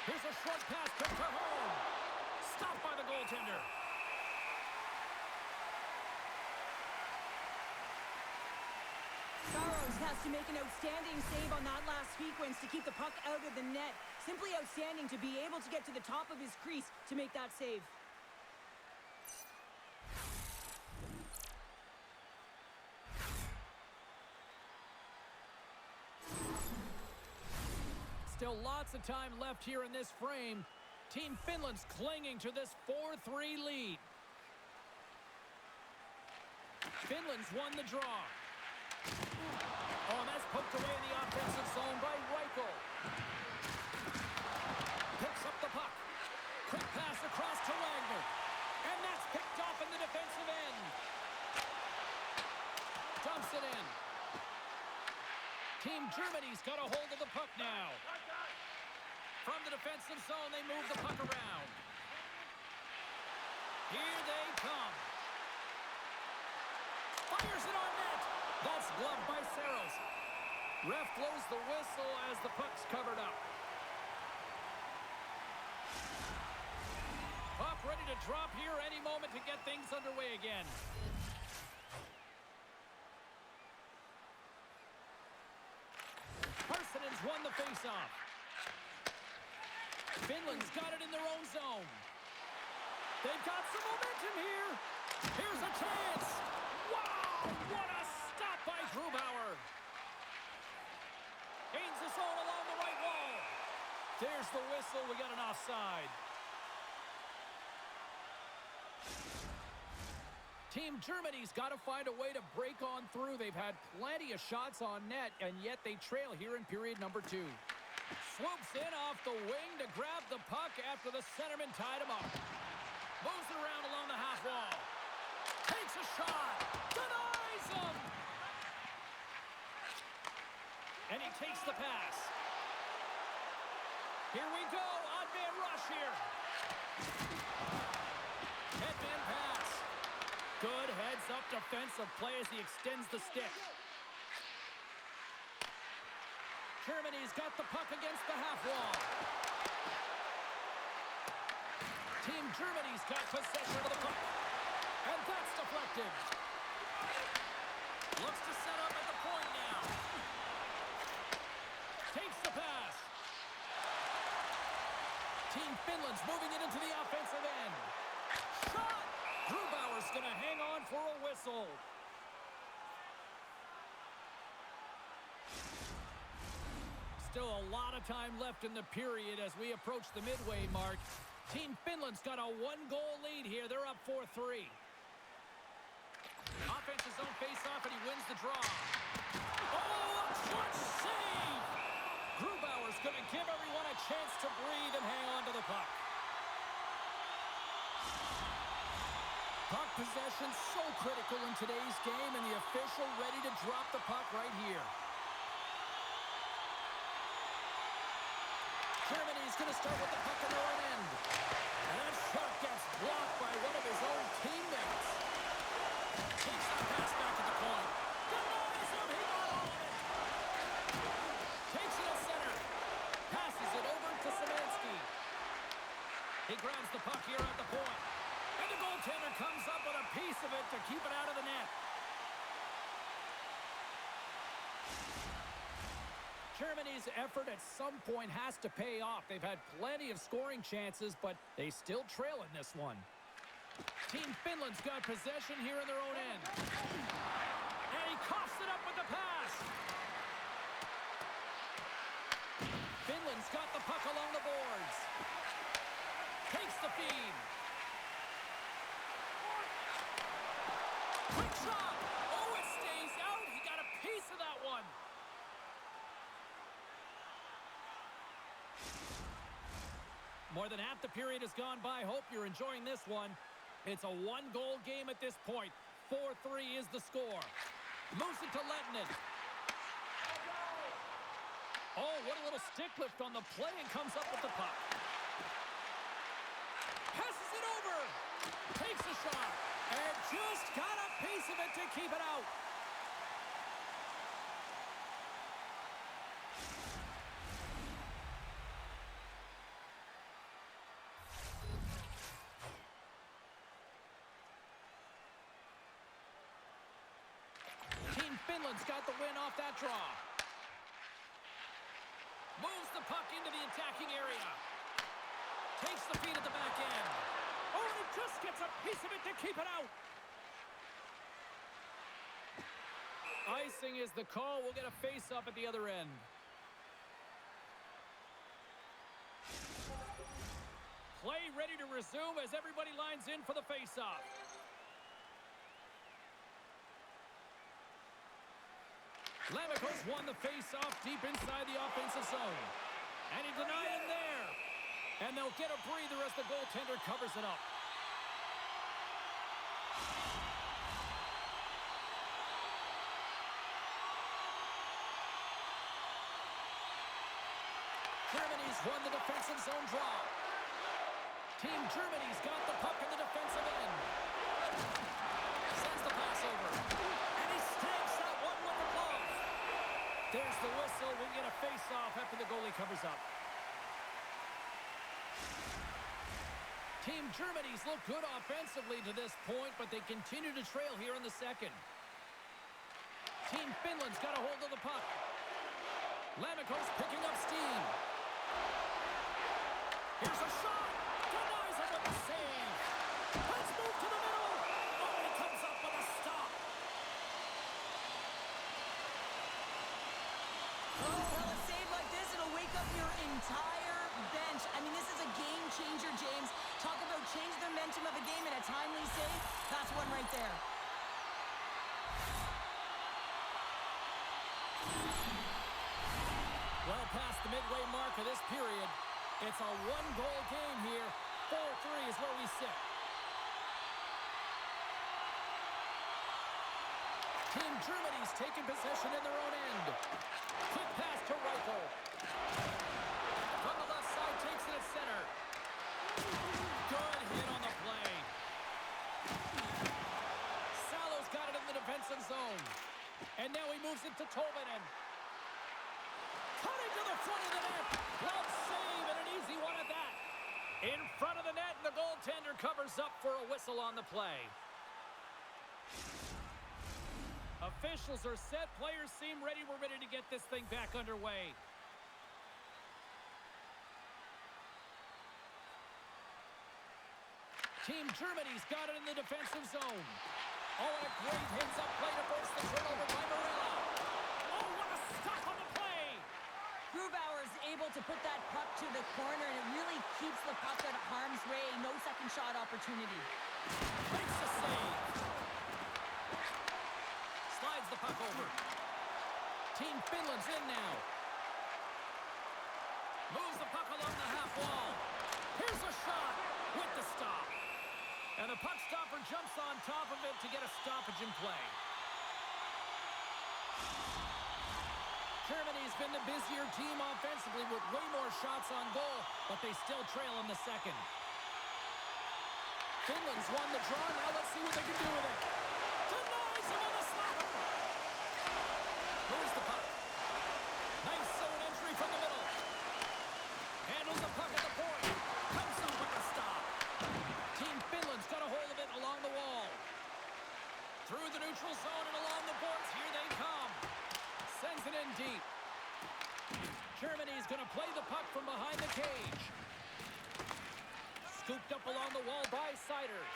Here's a short pass to Cajon. Stopped by the goaltender. Saros has to make an outstanding save on that last sequence to keep the puck out of the net. Simply outstanding to be able to get to the top of his crease to make that save. Still lots of time left here in this frame. Team Finland's clinging to this 4-3 lead. Finland's won the draw. Oh, and that's poked away in the offensive zone by Reichel. Picks up the puck. Quick pass across to Wagner. And that's picked off in the defensive end. Dumps it in. Team Germany's got a hold of the puck now. From the defensive zone, they move the puck around. Here they come. Fires it on net. That's gloved by Saros. Ref blows the whistle as the puck's covered up. Puck ready to drop here any moment to get things underway again. won the faceoff. Finland's got it in their own zone. They've got some momentum here. Here's a chance. Wow, what a stop by Grubauer. Gains the zone along the right wall. There's the whistle. We got an offside. Team Germany's got to find a way to break on through. They've had plenty of shots on net, and yet they trail here in period number 2. Swoops in off the wing to grab the puck after the centerman tied him up. Moves it around along the half wall. Takes a shot. Denies him. And he takes the pass. Here we go. Odd man rush here. Headman pass. Good heads-up defensive play as he extends the stick. Germany's got the puck against the half wall. Team Germany's got possession of the puck. And that's deflected. Looks to set up at the point now. Takes the pass. Team Finland's moving it into the offensive end. Shot! Grubauer's going to hang on for a whistle. Still a lot of time left in the period as we approach the midway mark. Team Finland's got a one-goal lead here. They're up 4-3. Offensive zone face-off, and he wins the draw. Oh, a clutch save! Grubauer's going to give everyone a chance to breathe and hang on to the puck. Puck possession so critical in today's game, and the official ready to drop the puck right here. Germany's going to start with the puck in the right end. And that shot gets blocked by one of his own teammates. Takes the pass back at the point. Denies him. He got all of it. Takes it to center. Passes it over to Szymanski. He grabs the puck here at the point. And the goaltender comes up with a piece of it to keep it out of the net. Germany's effort at some point has to pay off. They've had plenty of scoring chances, but they still trail in this one. Team Finland's got possession here in their own end. And he coughs it up with the pass. Finland's got the puck along the boards. Takes the feed. Quick shot. Oh, it stays out. He got a piece of that one. More than half the period has gone by. Hope you're enjoying this one. It's a one-goal game at this point. 4-3 is the score. Moves it to Lettinen. Oh, what a little stick lift on the play, and comes up with the puck. Passes it over. Takes a shot. And just got a piece of it to keep it out. Finland's got the win off that draw. Moves the puck into the attacking area. Takes the feed at the back end. Oh, and it just gets a piece of it to keep it out. Icing is the call. We'll get a face-off at the other end. Play ready to resume as everybody lines in for the face-off. Lamiko's won the face-off deep inside the offensive zone. And he denied him there. And they'll get a breather as the goaltender covers it up. Germany's won the defensive zone draw. Team Germany's got the puck in the defensive end. Sends the pass over. And he stamps that one with the glove. There's the whistle. We'll get a face-off after the goalie covers up. Team Germany's looked good offensively to this point, but they continue to trail here in the second. Team Finland's got a hold of the puck. Lamiko's picking up steam. Here's a shot. Denies him with the save. Let's move to the middle. Oh, he comes up with a stop. Oh, well, a save like this, it'll wake up your entire bench. I mean, this is a game changer, James. Talk about changing the momentum of a game in a timely save. That's one right there. Well past the midway mark of this period. It's a one-goal game here. 4-3 is where we sit. Team Germany's taking possession in their own end. Quick pass to Reichel. From the left side, takes it at center. Good hit on the play. Salo's got it in the defensive zone. And now he moves it to Tolvanen. Cutting to the front of the net. Glove save and an easy one at that. In front of the net, and the goaltender covers up for a whistle on the play. Officials are set. Players seem ready. We're ready to get this thing back underway. Team Germany's got it in the defensive zone. Oh, and a great hits-up play to force the turnover by Marilla. Oh, what a stop on the play! Grubauer is able to put that puck to the corner, and it really keeps the puck out of harm's way. No second shot opportunity. Makes the save. Slides the puck over. Team Finland's in now. Moves the puck along the half wall. Here's a shot with the stop. And the puck stopper jumps on top of it to get a stoppage in play. Germany's been the busier team offensively with way more shots on goal, but they still trail in the second. Finland's won the draw. Now let's see what they can do with it. Denies him on the slapper. Moves the puck. Nice zone entry from the middle. Handles the puck at the point. Comes up with the stop. Team Finland's got a hold of it along the wall. Through the neutral zone and along the boards. Here they come. Sends it in deep. Germany's going to play the puck from behind the cage. Scooped up along the wall by Seider.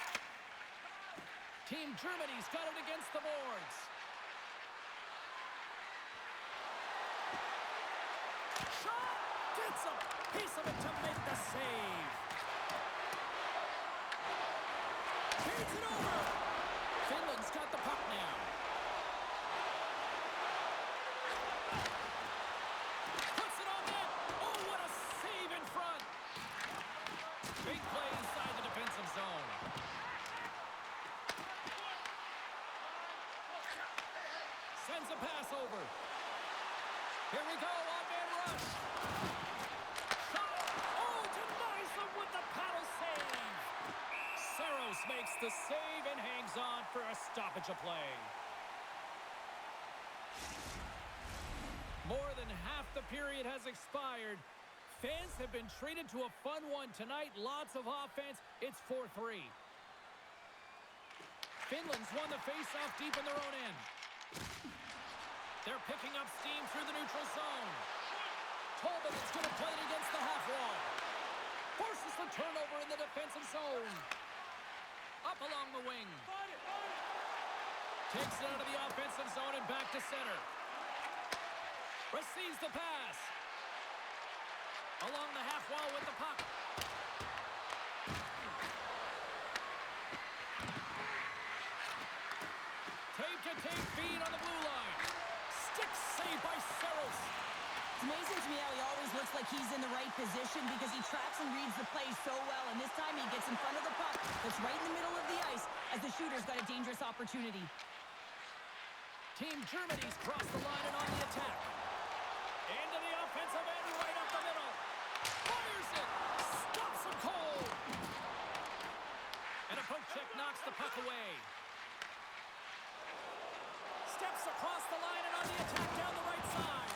Team Germany's got it against the boards. Shot! Gets a piece of it to make the save. Turns it over. Finland's got the puck now. Puts it on net. Oh, what a save in front. Big play inside the defensive zone. Sends a pass over. Here we go, on-man rush. Shot. Oh, denies them with the paddle save. Saros makes the save and hangs on for a stoppage of play. More than half the period has expired. Fans have been treated to a fun one tonight. Lots of offense. It's 4-3. Finland's won the face-off deep in their own end. They're picking up steam through the neutral zone. Tolman is going to play it against the half wall. Forces the turnover in the defensive zone. Up along the wing. Takes it out of the offensive zone and back to center. Receives the pass. Along the half wall with the puck. Tape-to-tape feed on the blue line. Stick save by Saros. It's amazing to me how he always looks like he's in the right position because he tracks and reads the play so well, and this time he gets in front of the puck that's right in the middle of the ice as the shooter's got a dangerous opportunity. Team Germany's crossed the line and on the attack. Into the offensive end, right up the middle. Fires it. Stops him cold. And a poke check knocks the puck away. Steps across the line and on the attack down the right side.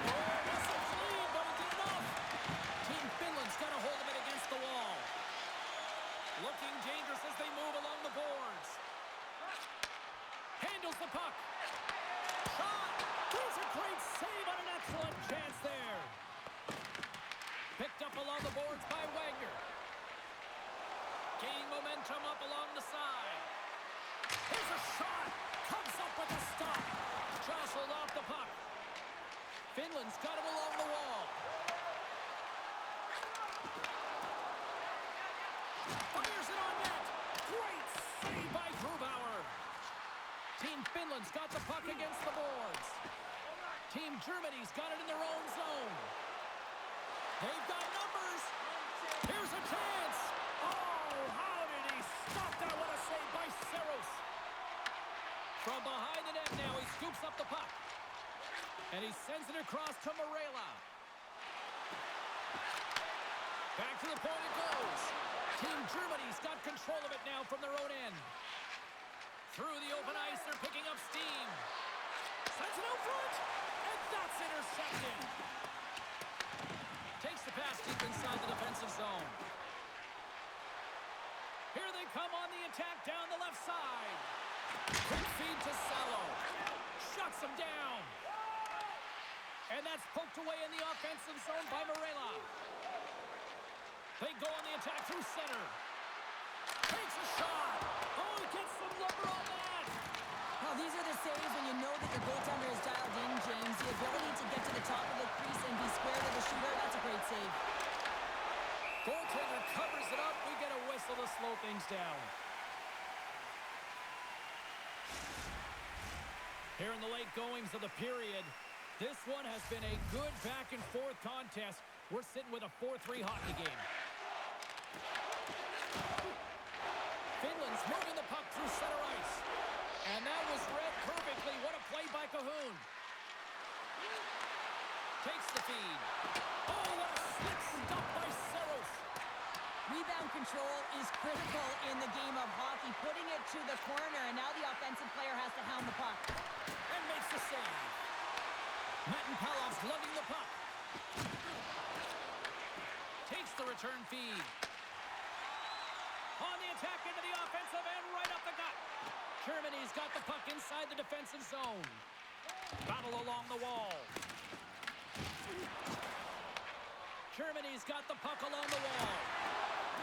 Oh, whistle clean, but it did enough. Team Finland's got a hold of it against the wall. Looking dangerous as they move along the boards. Handles the puck. Shot! Here's a great save on an excellent Here's a shot. Comes up with a stop. Jostled off the puck. Finland's got it along the wall. Fires it on net. Great save by Grubauer. Team Finland's got the puck against the boards. Team Germany's got it in their own zone. They've got numbers. Here's a chance. Oh, how did he stop that? What a save by Saros. From behind the net now, he scoops up the puck. And he sends it across to Morela. Back to the point it goes. Team Germany's got control of it now from their own end. Through the open ice, they're picking up steam. Sends it out front. And that's intercepted. Takes the pass deep inside the defensive zone. Here they come on the attack down the left side. Quick feed to Salo. Shuts him down. And that's poked away in the offensive zone by Morela. They go on the attack through center. Takes a shot. Oh, he gets some lumber on that. Well, these are the saves when you know that your goaltender is dialed in, James. The ability to get to the top of the crease and be square to the shooter, that's a great save. Goaltender covers it up. We get a whistle to slow things down. Here in the late goings of the period, this one has been a good back-and-forth contest. We're sitting with a 4-3 hockey game. Finland's moving the puck through center ice. And that was read perfectly. What a play by Cahoon. Takes the feed. Oh, what a slick stop by Saros. Rebound control is critical in the game of hockey. Putting it to the corner, and now the offensive player has to hound the puck. And makes the save. Madden NFL's lugging the puck. Takes the return feed. On the attack into the offensive end, right up the gut. Germany's got the puck inside the defensive zone. Battle along the wall. Germany's got the puck along the wall.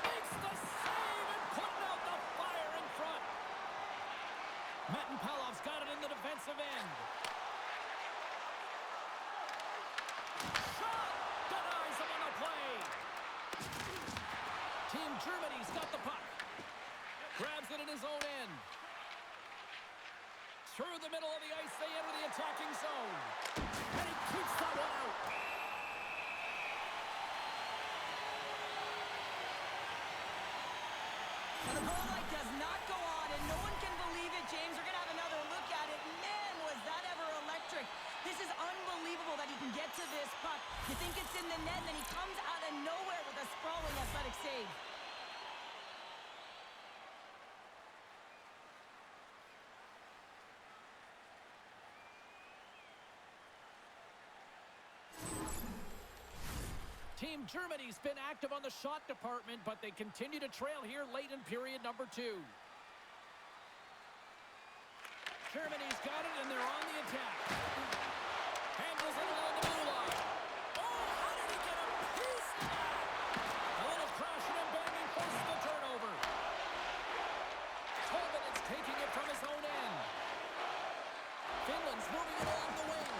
Makes the save and putting out the fire in front. Madden NFL's got it in the defensive end. Shot! Denies him on the play. Team Germany's got the puck. Grabs it in his own end. Through the middle of the ice, they enter the attacking zone. And he keeps that one out. And the goal light does not go on, and no one can believe it, James. We're going to have another look at it. Man, was that ever electric. This is unbelievable that he can get to this puck. You think it's in the net, and then he comes out of nowhere with a sprawling athletic save. Team Germany's been active on the shot department, but they continue to trail here late in period number 2. Germany's got it, and they're on the attack. Handles it along the blue line. Oh, how did he get a piece of that? A little crashing and banging forces the turnover. Tobin is taking it from his own end. Finland's moving it along the wing.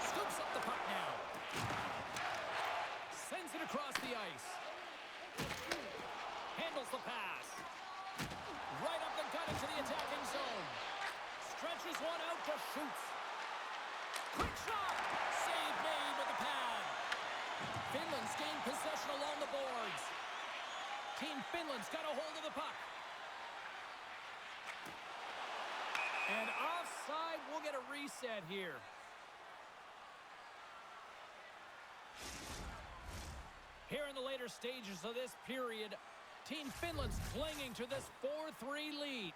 Scoops up the puck now. Sends it across the ice. Handles the pass. Right up the gut into the attacking zone. Stretches one out to shoots. Quick shot. Save made with the pad. Finland's gained possession along the boards. Team Finland's got a hold of the puck. And offside, we'll get a reset here. Here in the later stages of this period, Team Finland's clinging to this 4-3 lead.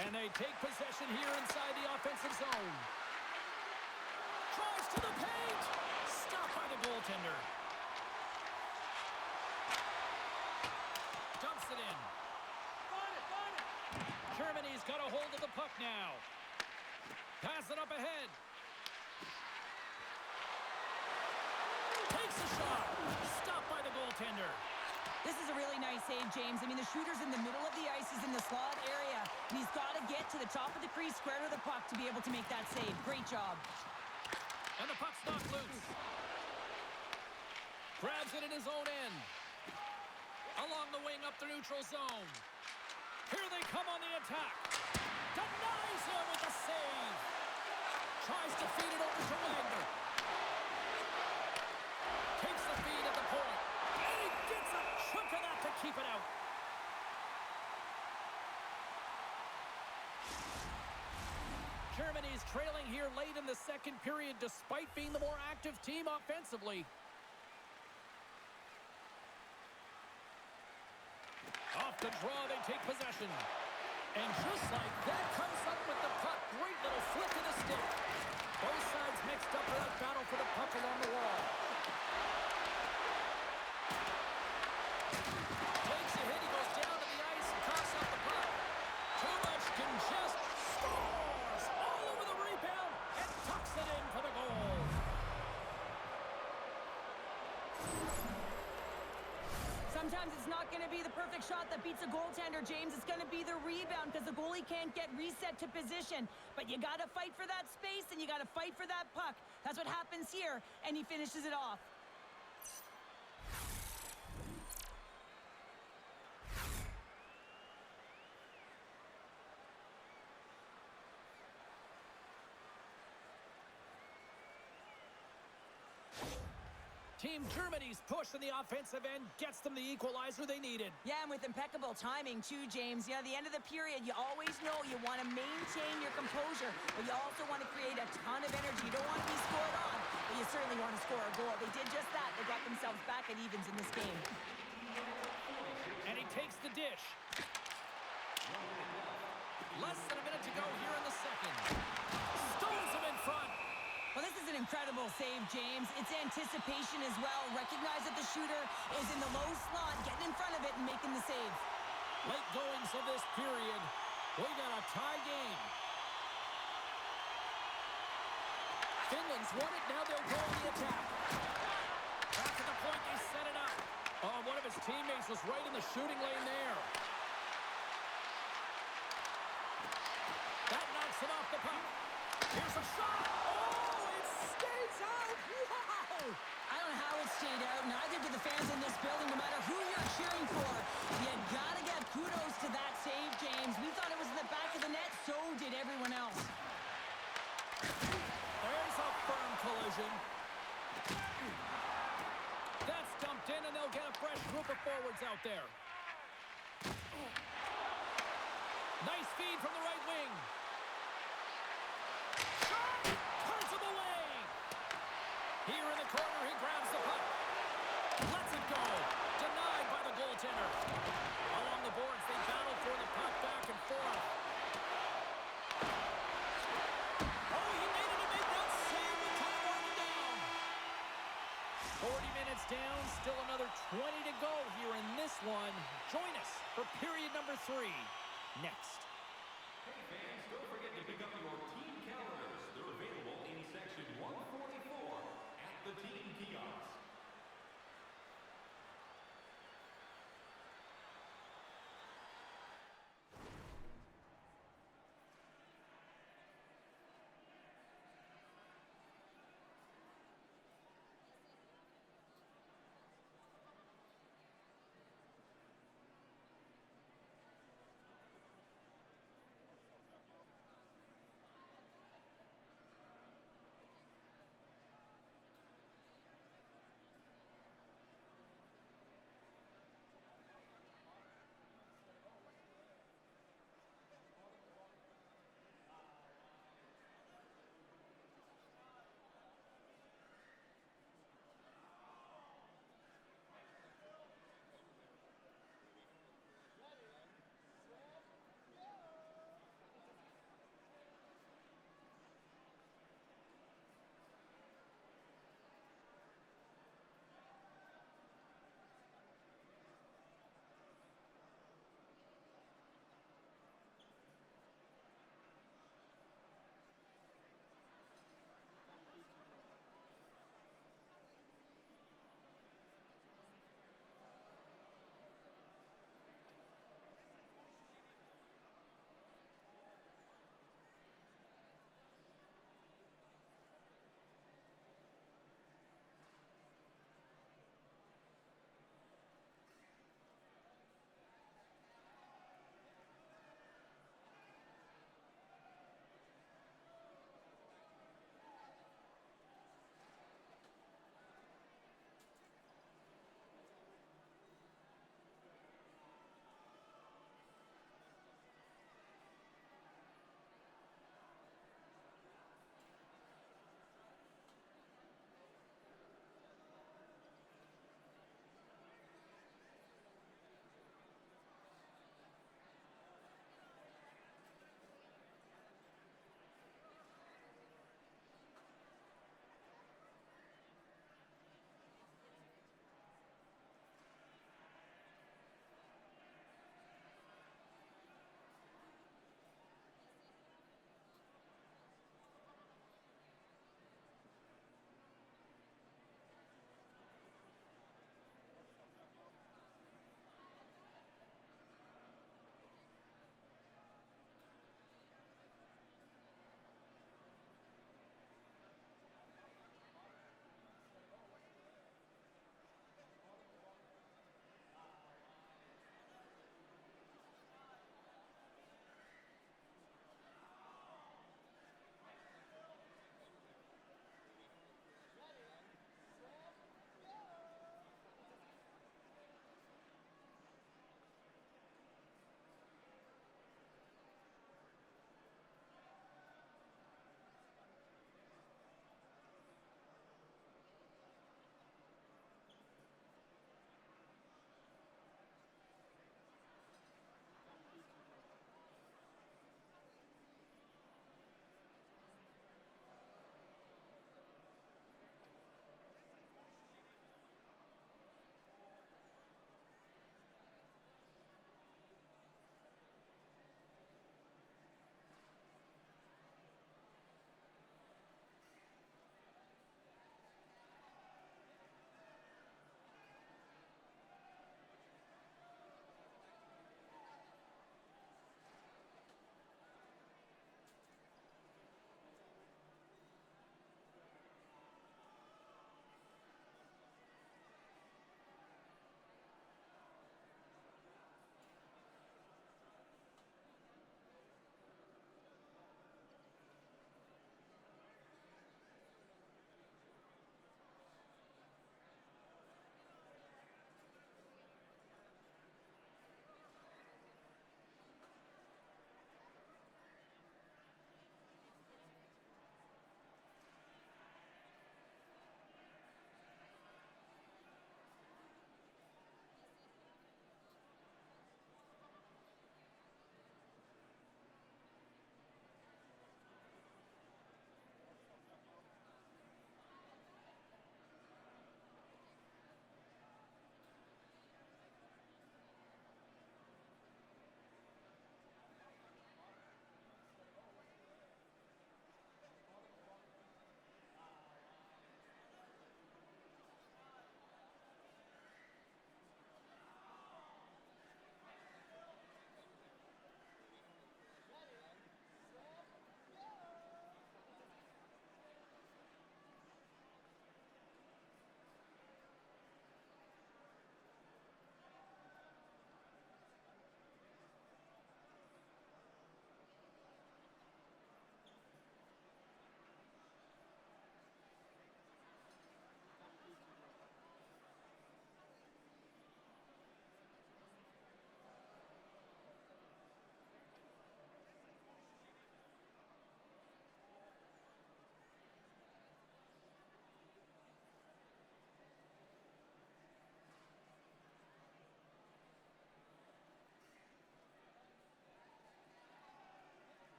And they take possession here inside the offensive zone. Drives to the paint. Stopped by the goaltender. Dumps it in. Germany's got a hold of the puck now. Pass it up ahead. Takes a shot. Stopped by the goaltender. This is a really nice save, James. I mean, the shooter's in the middle of the ice. He's in the slot area, and he's got to get to the top of the crease, square to the puck, to be able to make that save. Great job. And the puck's knocked loose. Grabs it in his own end. Along the wing up the neutral zone. Here they come on the attack. Denies him with a save. Tries to feed it over to Wagner. Takes the feed at the point. And he gets a chunk of that to keep it out. Germany's trailing here late in the second period despite being the more active team offensively. Off the draw, they take possession. And just like that, comes up with the puck. Great little flip to the stick. Both sides mixed up for that battle for the puck along the wall. Takes a hit, he goes down to the ice and coughs up the puck. Too much can just scores all over the rebound and tucks it in for the goal. Sometimes it's not going to be the perfect shot that beats a goaltender, James. It's going to be the rebound because the goalie can't get reset to position. But you got to fight for that space and you got to fight for that puck. That's what happens here, and he finishes it off. Team Germany's push in the offensive end gets them the equalizer they needed. Yeah, and with impeccable timing, too, James. You know, at the end of the period, you always know you want to maintain your composure, but you also want to create a ton of energy. You don't want to be scored on, but you certainly want to score a goal. They did just that. They got themselves back at evens in this game. And he takes the dish. Less than a minute to go here in the second. Stones him in front. Well, this is an incredible save, James. It's anticipation as well. Recognize that the shooter is in the low slot, getting in front of it and making the save. Late goings of this period. We got a tie game. Finland's won it. Now they'll go on the attack. Back at the point, they set it up. Oh, one of his teammates was right in the shooting lane there. That knocks him off the puck. Here's a shot. Oh, it stays out. Wow. I don't know how it stayed out. Neither do the fans in this building, no matter who you're cheering for. You gotta give kudos to that save, James. We thought it was in the back of the net. So did everyone else. There's a firm collision. That's dumped in, and they'll get a fresh group of forwards out there. Nice feed from the right wing. Shot! Turns him away. Here in the corner, he grabs the puck. Lets it go. Denied by the goaltender. Along the boards, they battle for the puck back and forth. Oh, he made it. He made that save with time running down. 40 minutes down, still another 20 to go here in this one. Join us for period number 3 next. Hey fans, don't forget to pick up your team calendars. They're available in section 144 at the team kiosk.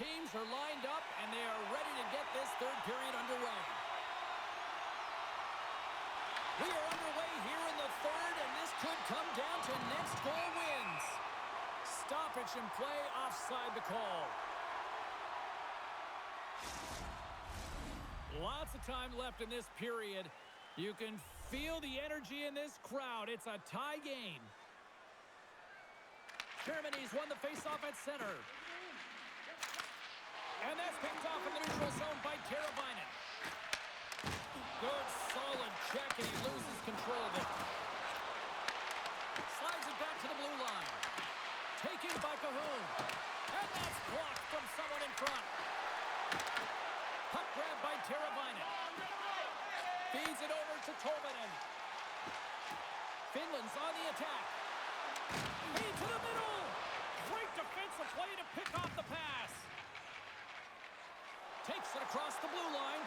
teams are lined up, and they are ready to get this third period underway. We are underway here in the third, and this could come down to next goal wins. Stoppage in play, offside the call. Lots of time left in this period. You can feel the energy in this crowd. It's a tie game. Germany's won the faceoff at center. And that's picked off in the neutral zone by Teravainen. Good, solid check, and he loses control of it. Slides it back to the blue line. Taken by Cahoon. And that's blocked from someone in front. Puck grab by Teravainen. Feeds it over to Tolvanen. Finland's on the attack. Into the middle. Great defensive play to pick off the pass. Takes it across the blue line.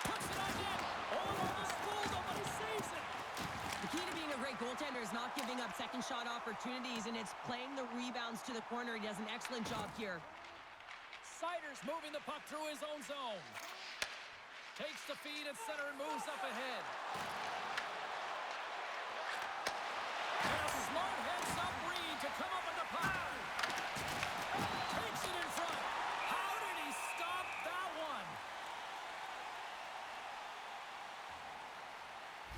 Puts it on net. Almost fooled him, but he saves it. The key to being a great goaltender is not giving up second shot opportunities, and it's playing the rebounds to the corner. He does an excellent job here. Siders moving the puck through his own zone. Takes the feed at center and moves up ahead. And a smart heads-up read to come up with the puck. Takes it in front. How did he stop that one?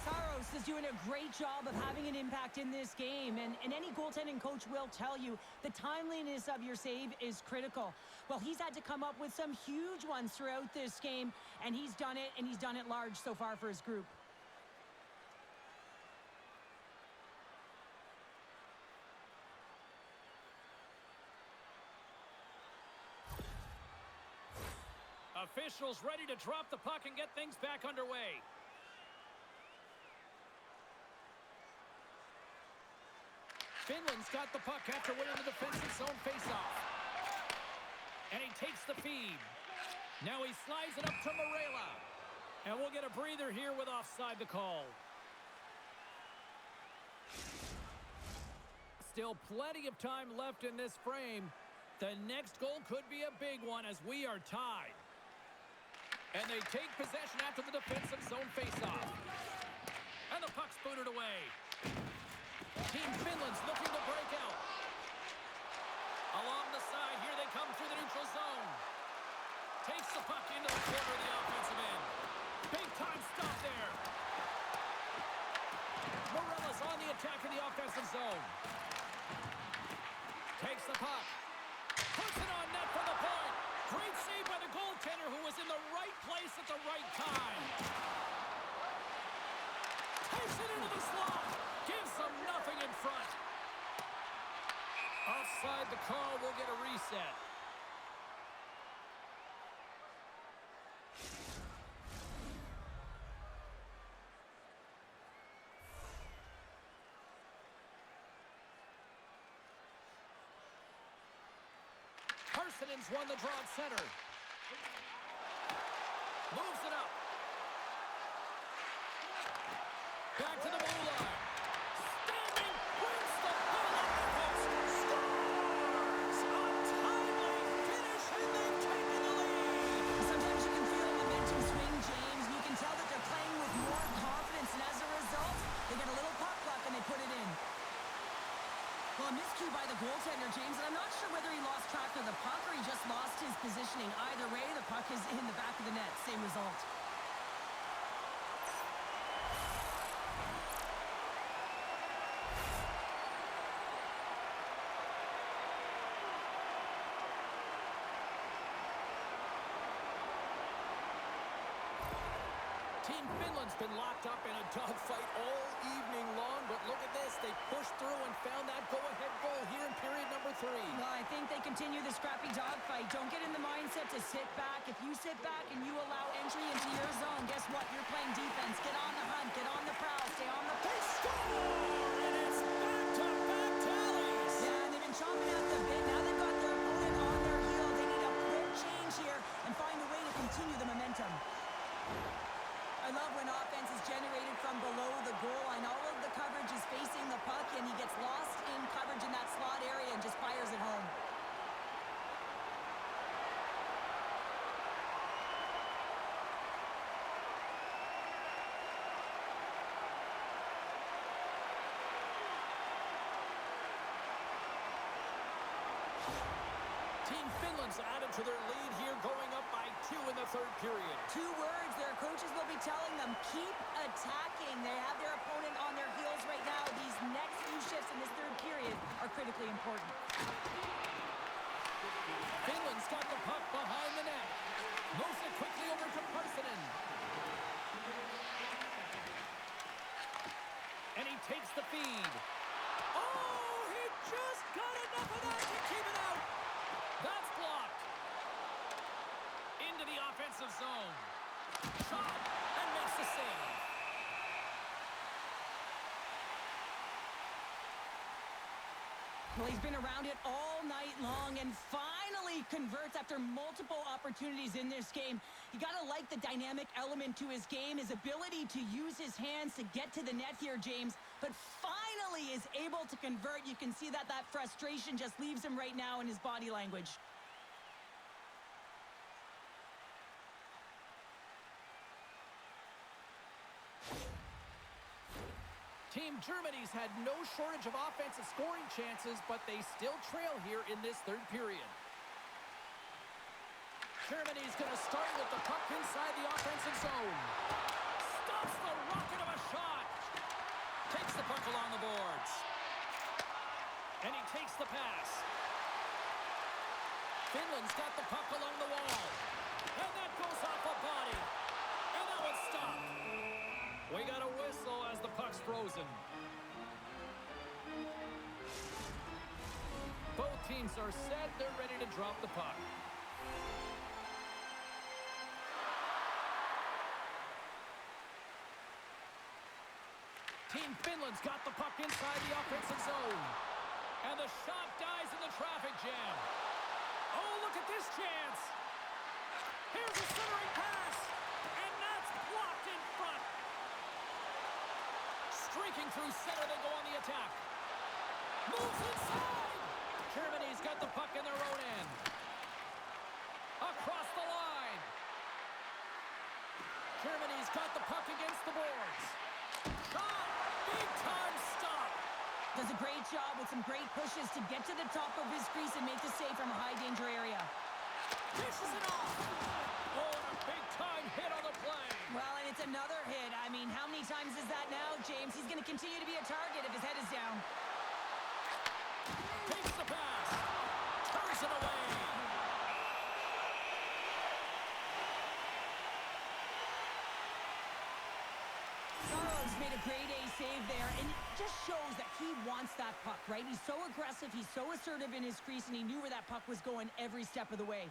Saros is doing a great job of having an impact in this game, and any goaltending coach will tell you the timeliness of your save is critical. Well, he's had to come up with some huge ones throughout this game, and he's done it, and he's done it large so far for his group. Officials ready to drop the puck and get things back underway. Finland's got the puck after winning the defensive zone faceoff. And he takes the feed. Now he slides it up to Morela. And we'll get a breather here with offside the call. Still plenty of time left in this frame. The next goal could be a big one as we are tied. And they take possession after the defensive zone faceoff. And the puck's booted away. Team Finland's looking to break out. Along the side, here they come through the neutral zone. Takes the puck into the corner of the offensive end. Big time stop there. Morela's on the attack in the offensive zone. Takes the puck. Puts it on net for the point. Great save by the goaltender who was in the right place at the right time. Takes it into the slot. Gives them nothing in front. Offside the call. Will get a reset. Harsenen's won the draw at center. Moves it up. Back to the blue line. Standing, brings the ball up the post. Scores! Untimely finish, and they've taken the lead. Sometimes you can feel a momentum swing, James. You can tell that they're playing with more confidence, and as a result, they get a little puck luck and they put it in. Well, a miscue by the goaltender, James, and I'm not sure whether he lost track of the puck or he just lost his positioning. Either way, the puck is in the back of the net. Same result. Team Finland's been locked up in a dogfight all evening long, but look at this. They pushed through and found that go-ahead goal here in period number 3. Well, I think they continue the scrappy dogfight. Don't get in the mindset to sit back. If you sit back and you allow entry into your zone, guess what? You're playing defense. Get on the hunt. Get on the prowl. Stay on the pace. And it's back-to-back tallies. Yeah, and they've been chomping at the bit. Now they've got their opponent on their heel. They need a quick change here and find a way to continue the momentum. I love when offense is generated from below the goal line. All of the coverage is facing the puck, and he gets lost in coverage in that slot area and just fires it home. Team Finland's added to their lead here, going up by 2 in the third period. 2 words their coaches will be telling them: keep attacking. They have their opponent on their heels right now. These next few shifts in this third period are critically important. Finland's got the puck behind the net. Moves it quickly over to Parssinen. And he takes the feed. Oh, he just got enough of that to keep it out. That's blocked. Into the offensive zone. Shot and makes the save. Well, he's been around it all night long and finally converts after multiple opportunities in this game. You got to like the dynamic element to his game, his ability to use his hands to get to the net here, James, but finally is able to convert. You can see that frustration just leaves him right now in his body language. Team Germany's had no shortage of offensive scoring chances, but they still trail here in this third period. Germany's going to start with the puck inside the offensive zone. Stops the rocket of a shot. Takes the puck along the boards. And he takes the pass. Finland's got the puck along the wall. And that goes off a body. And that one's stopped. We got a whistle as the puck's frozen. Both teams are set. They're ready to drop the puck. Team Finland's got the puck inside the offensive zone. And the shot dies in the traffic jam. Oh, look at this chance. Here's a centering pass. And that's blocked in front. Streaking through center, they go on the attack. Moves inside. Germany's got the puck in their own end. Across the line. Germany's got the puck against the boards. Shot. Big time stop. Does a great job with some great pushes to get to the top of his crease and make the save from a high danger area. Dishes it off. Oh, and a big time hit on the play. Well, and it's another hit. I mean, how many times is that now, James? He's going to continue to be a target if his head is down. Takes the pass. Turns it away. Saros made a great A save there, and it just shows that he wants that puck, right? He's so aggressive, he's so assertive in his crease, and he knew where that puck was going every step of the way.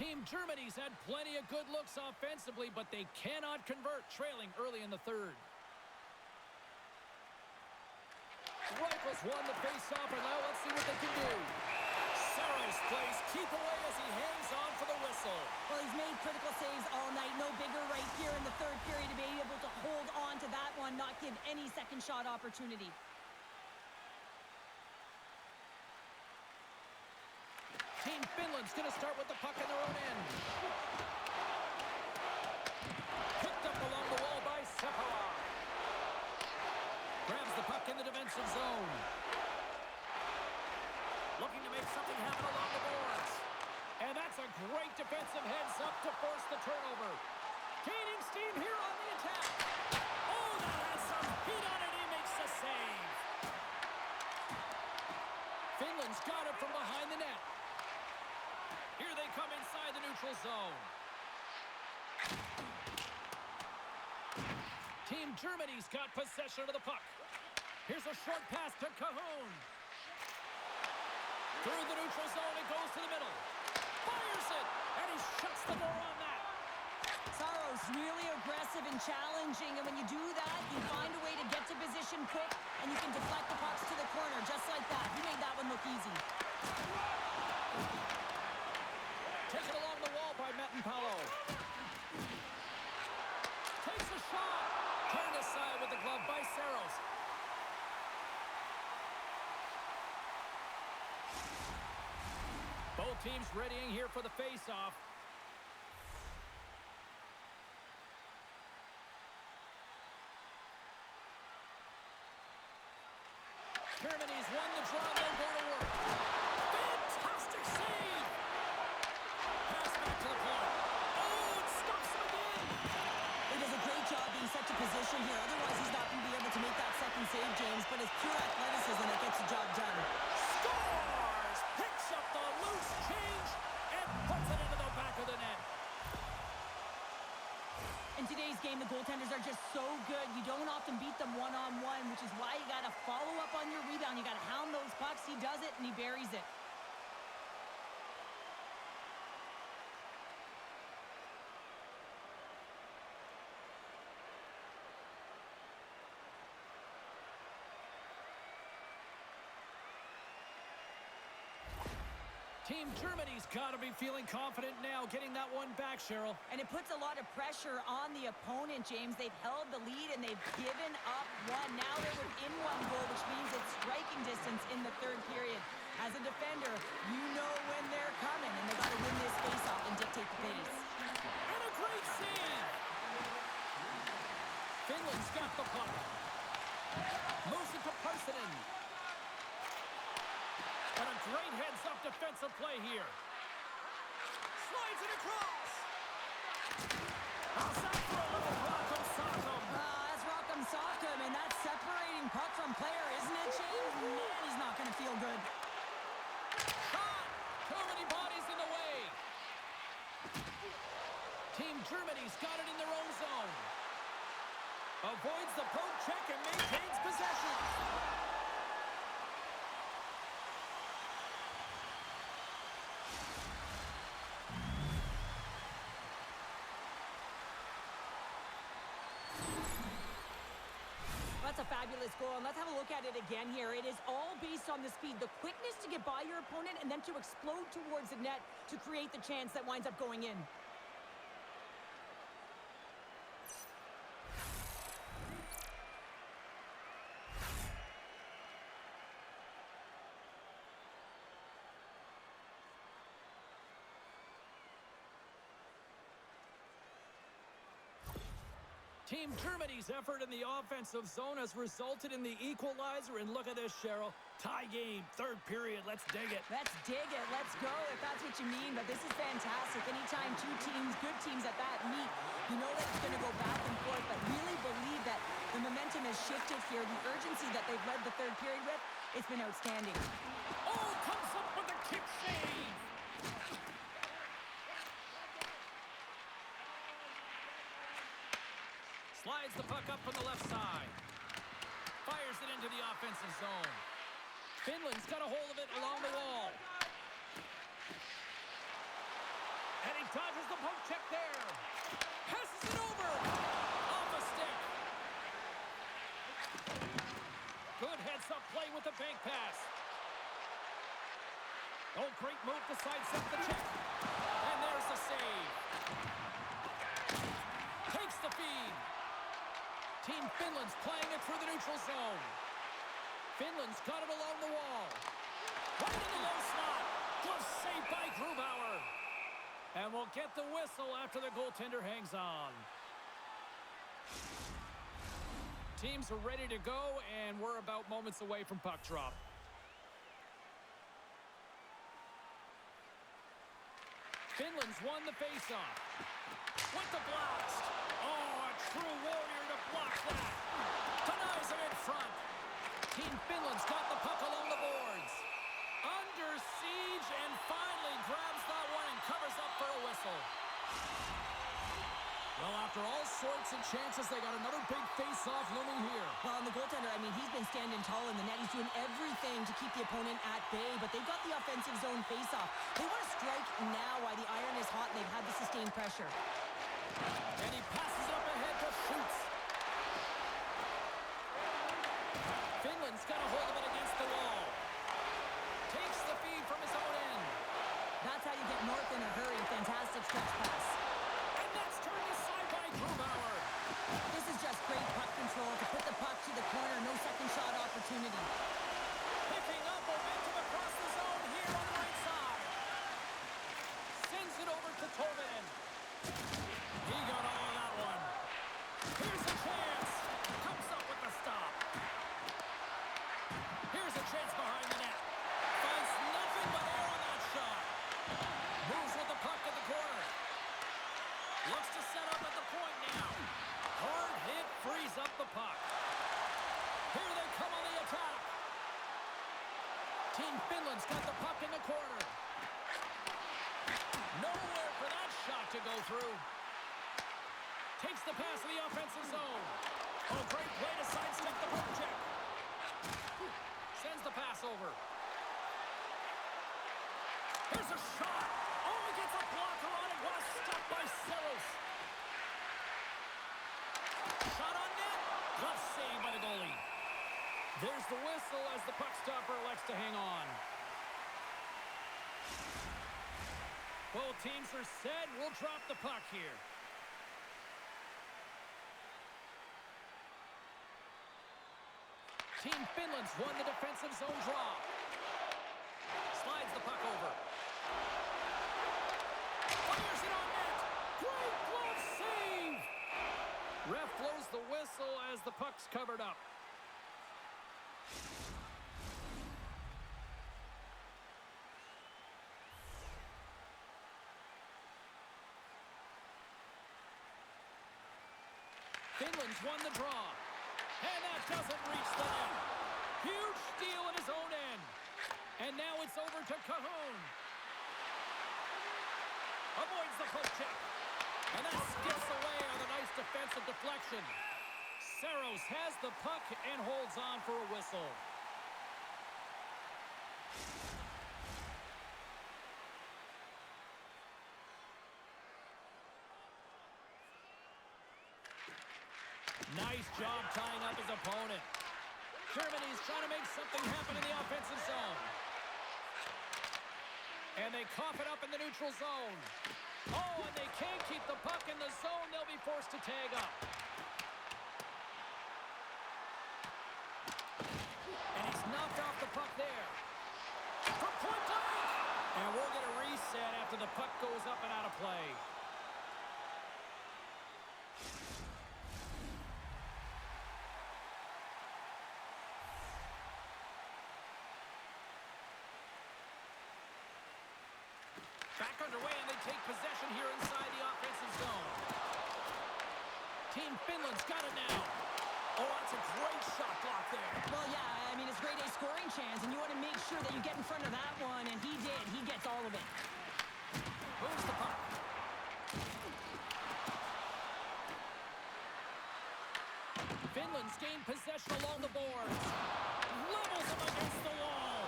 Team Germany's had plenty of good looks offensively, but they cannot convert, trailing early in the third. Rifles won the face-off, and now let's see what they can do. Saros plays keep away as he hangs on for the whistle. Well, he's made critical saves all night. No bigger right here in the third period to be able to hold on to that one, not give any second shot opportunity. Team Finland's going to start with the puck in their own end. Picked up along the wall by Separa. Grabs the puck in the defensive zone. Looking to make something happen along the boards. And that's a great defensive heads-up to force the turnover. Gaining steam here on the attack. Oh, that has some heat on it. He makes the save. Finland's got it from behind the net. Here they come inside the neutral zone. Team Germany's got possession of the puck. Here's a short pass to Cahoon. Through the neutral zone, it goes to the middle. Fires it, and he shuts the door on that. Saros really aggressive and challenging, and when you do that, you find a way to get to position quick, and you can deflect the pucks to the corner just like that. He made that one look easy. Taken along the wall by Mettenpalo. Takes a shot. Turned aside with the glove by Saros. Both teams readying here for the face-off. Germany's won the draw. They'll go to work. Fantastic save! Pass back to the point. Oh, it stops him again! He does a great job being set to position here. Otherwise, he's not going to be able to make that second save, James. But it's pure athleticism that gets the job done. Scores! Picks up the loose change and puts it into the back of the net. In today's game, the goaltenders are just so good. You don't often beat them one-on-one, which is why you got to follow up on your rebound. You got to hound those pucks. He does it, and he buries it. Team Germany's got to be feeling confident now, getting that one back, Cheryl. And it puts a lot of pressure on the opponent, James. They've held the lead, and they've given up one. Now they're within one goal, which means it's striking distance in the third period. As a defender, you know when they're coming, and they got to win this face-off and dictate the pace. And a great save! Finland's got the puck. Moves it to Parssinen. And a great heads-up defensive play here. Slides it across. How's that for a little rock'em sock'em? That's rock'em sock'em, and that's separating puck from player, isn't it, James? Man, he's not going to feel good. Shot! Too many bodies in the way. Team Germany's got it in their own zone. Avoids the poke check and maintains possession. That's a fabulous goal, and let's have a look at it again here. It is all based on the speed, the quickness to get by your opponent, and then to explode towards the net to create the chance that winds up going in. Team Germany's effort in the offensive zone has resulted in the equalizer, and look at this, Cheryl. Tie game, third period. Let's dig it. Let's dig it. Let's go, if that's what you mean. But this is fantastic. Anytime two teams, good teams at that, meet, you know that it's going to go back and forth, but really believe that the momentum has shifted here. The urgency that they've led the third period with, it's been outstanding. Oh, comes up with a kick save. Slides the puck up from the left side. Fires it into the offensive zone. Finland's got a hold of it along the wall. And he dodges the poke check there. Passes it over. Off a stick. Good heads-up play with the bank pass. Oh, great move to sidestep the check. And there's the save. Takes the feed. Team Finland's playing it through the neutral zone. Finland's got it along the wall. Right in the low slot. Good save by Grubauer. And we'll get the whistle after the goaltender hangs on. Teams are ready to go, and we're about moments away from puck drop. Finland's won the faceoff. With the blast. Oh, a true warrior to block that. Denies him in front. Team Finland's got the puck along the boards. Under siege, and finally grabs that one and covers up for a whistle. Well, after all sorts of chances, they got another big face-off looming here. Well, and the goaltender, I mean, he's been standing tall in the net. He's doing everything to keep the opponent at bay, but they've got the offensive zone face-off. They want to strike now while the iron is hot, and they've had the sustained pressure. And he passes it up ahead to Schutz. Finland's got a hold of it against the wall. Takes the feed from his own end. That's how you get north in a hurry. Fantastic stretch pass. And that's turned aside by Grubauer. This is just great puck control to put the puck to the corner. No second shot opportunity. Picking up momentum across the zone here on the right side. Sends it over to Tolvanen. He got all of that one. Here's a chance. Comes up with the stop. Here's a frees up the puck. Here they come on the attack. Team Finland's got the puck in the corner. Nowhere for that shot to go through. Takes the pass in the offensive zone. Oh, great play to sidestep the poke check. Sends the pass over. Here's a shot. Oh, he gets a blocker on it. What a stop by Saros. Shot on net. Glove save by the goalie. There's the whistle as the puck stopper elects to hang on. Both teams are set. We'll drop the puck here. Team Finland's won the defensive zone draw. Slides the puck over. Fires it on net. Great glove save. Ref blows the whistle as the puck's covered up. Finland's won the draw. And that doesn't reach the net. Huge steal at his own end. And now it's over to Cahoon. Avoids the poke check. And that skips away on a nice defensive deflection. Saros has the puck and holds on for a whistle. Nice job tying up his opponent. Germany's trying to make something happen in the offensive zone. And they cough it up in the neutral zone. Oh, and they can't keep the puck in the zone. They'll be forced to tag up. And he's knocked off the puck there. From point blank! And we'll get a reset after the puck goes up and out of play. Back underway, and they take possession here inside the offensive zone. Team Finland's got it now. Oh, that's a great shot block there. Well, yeah, I mean, it's a grade A scoring chance, and you want to make sure that you get in front of that one, and he did. He gets all of it. Moves the puck. Finland's gained possession along the boards. Levels him against the wall.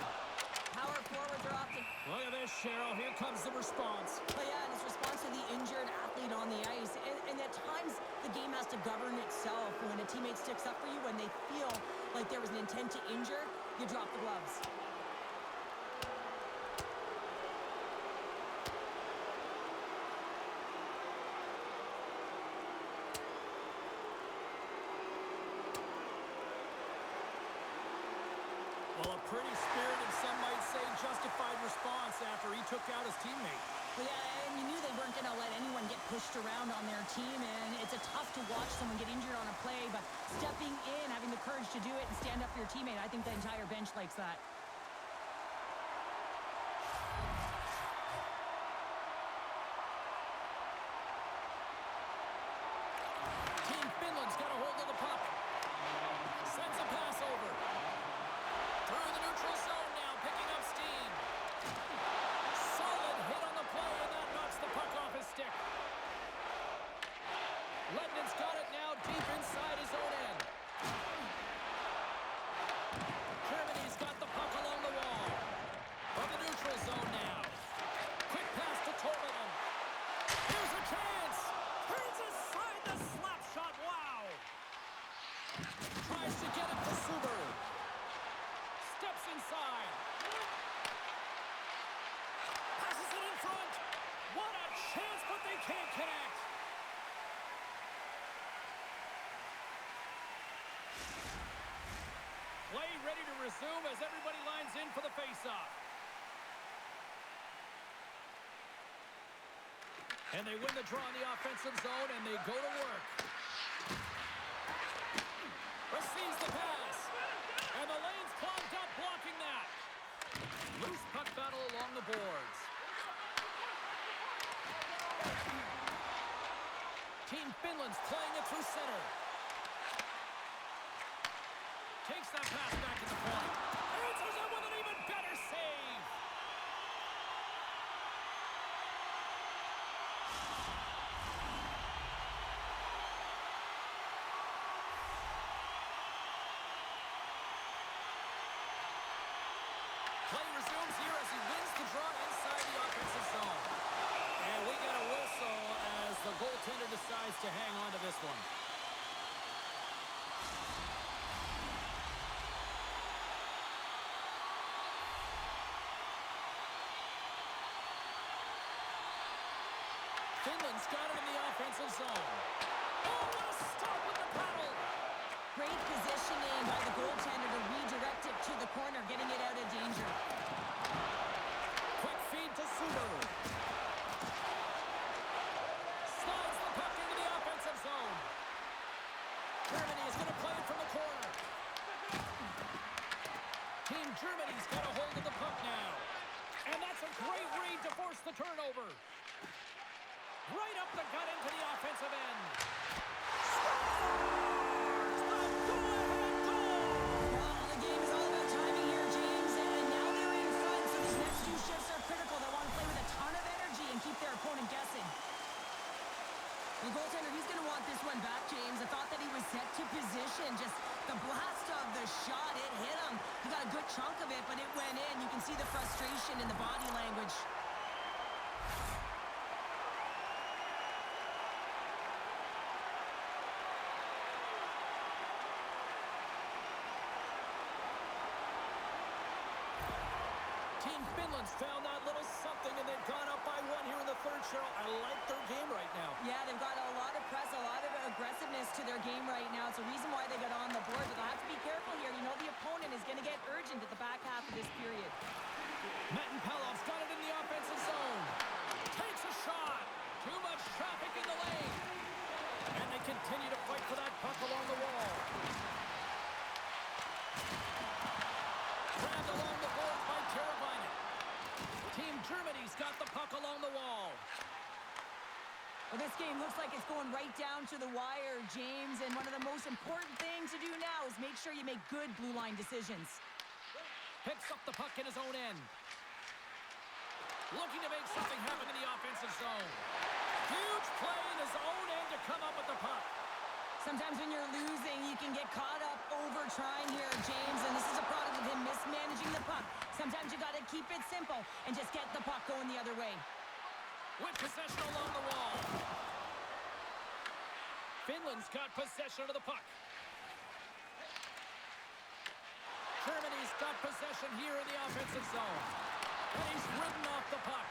Power forwards are often... Look at this, Cheryl. Here comes the response. But yeah, and it's response to the injured athlete on the ice. And at times, the game has to govern itself. When a teammate sticks up for you, when they feel like there was an intent to injure, you drop the gloves. Well, a pretty spirited, some might say justified response after he took out his teammate. But yeah, and you knew they weren't going to let anyone get pushed around on their team, and it's tough to watch someone get injured on a play, but stepping in, having the courage to do it and stand up for your teammate, I think the entire bench likes that. Team Finland's got a hold of the puck. Sends a pass over. Through the neutral zone now, picking up steam. Solid hit on the play, and that knocks the puck off his stick. Ledman's got it now deep inside his own end. Germany's got the puck along the wall. From the neutral zone now. Quick pass to Torvald. Here's a chance. Turns aside the slap shot. Wow. Tries to get it to Suber. Steps inside. Passes it in front. What a chance, but they can't connect. Play ready to resume as everybody lines in for the faceoff. And they win the draw in the offensive zone, and they go to work. Receives the pass. And the lane's clogged up, blocking that. Loose puck battle along the boards. Team Finland's playing it through center. that pass back at the point. Answers it with an even better save. Play resumes here as he wins the draw inside the offensive zone. And we got a whistle as the goaltender decides to hang on to this one. Finland's got it in the offensive zone. Oh, what a stop with the paddle! Great positioning by the goaltender to redirect it to the corner, getting it out of danger. Quick feed to Suter. Slides the puck into the offensive zone. Germany is going to play it from the corner. Team Germany's got a hold of the puck now. And that's a great read to force the turnover. Right up the gut into the offensive end. Scores! The go-ahead goal! Well, the game is all about timing here, James, and now they're in front, so these next two shifts are critical. They want to play with a ton of energy and keep their opponent guessing. The goaltender, he's going to want this one back, James. I thought that he was set to position. Just the blast of the shot, it hit him. He got a good chunk of it, but it went in. You can see the frustration in the body language. Team Finland's found that little something, and they've gone up by one here in the third, Cheryl. I like their game right now. Yeah, they've got a lot of press, a lot of aggressiveness to their game right now. It's a reason why they got on the board, but they'll have to be careful here. You know the opponent is going to get urgent at the back half of this period. Madden NFL's got it in the offensive zone. Takes a shot. Too much traffic in the lane. And they continue to fight for that puck along the wall. Grabbed along the boards by Teravainen. Team Germany's got the puck along the wall. Well, this game looks like it's going right down to the wire, James, and one of the most important things to do now is make sure you make good blue line decisions. Picks up the puck in his own end. Looking to make something happen in the offensive zone. Huge play in his own end to come up with the puck. Sometimes when you're losing, you can get caught up over trying here, James, and this is a product of him mismanaging the puck. Sometimes you got to keep it simple and just get the puck going the other way. With possession along the wall. Finland's got possession of the puck. Germany's got possession here in the offensive zone. And he's ridden off the puck.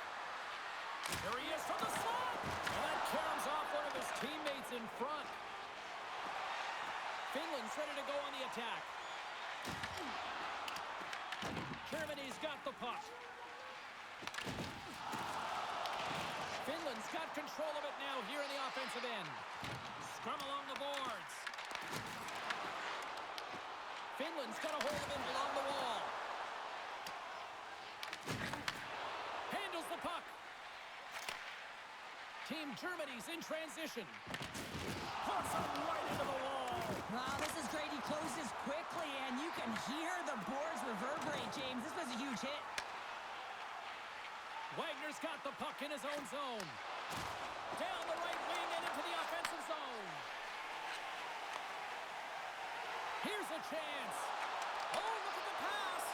There he is from the slot. And that caroms off one of his teammates in front. Finland's ready to go on the attack. Germany's got the puck. Finland's got control of it now here in the offensive end. Scrum along the boards. Finland's got a hold of him along the wall. Handles the puck. Team Germany's in transition. Puts him right into the wall. Wow, this is great. He closes quickly, and you can hear the boards reverberate, James. This was a huge hit. Wagner's got the puck in his own zone. Down the right wing and into the offensive zone. Here's a chance. Oh, look at the pass.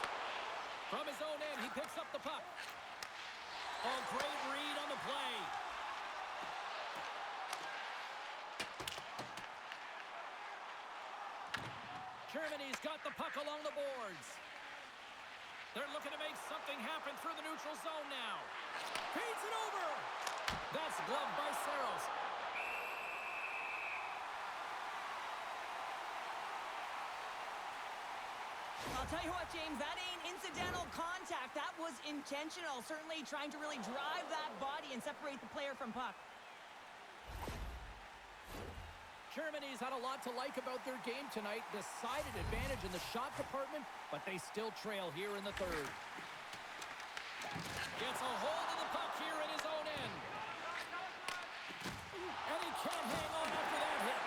From his own end, he picks up the puck. Oh, great read on the play. Germany's got the puck along the boards. They're looking to make something happen through the neutral zone now. Feeds it over. That's gloved by Saros. I'll tell you what, James, that ain't incidental contact. That was intentional, certainly trying to really drive that body and separate the player from puck. Germany's had a lot to like about their game tonight. Decided advantage in the shot department, but they still trail here in the third. Gets a hold of the puck here in his own end. And he can't hang on after that hit.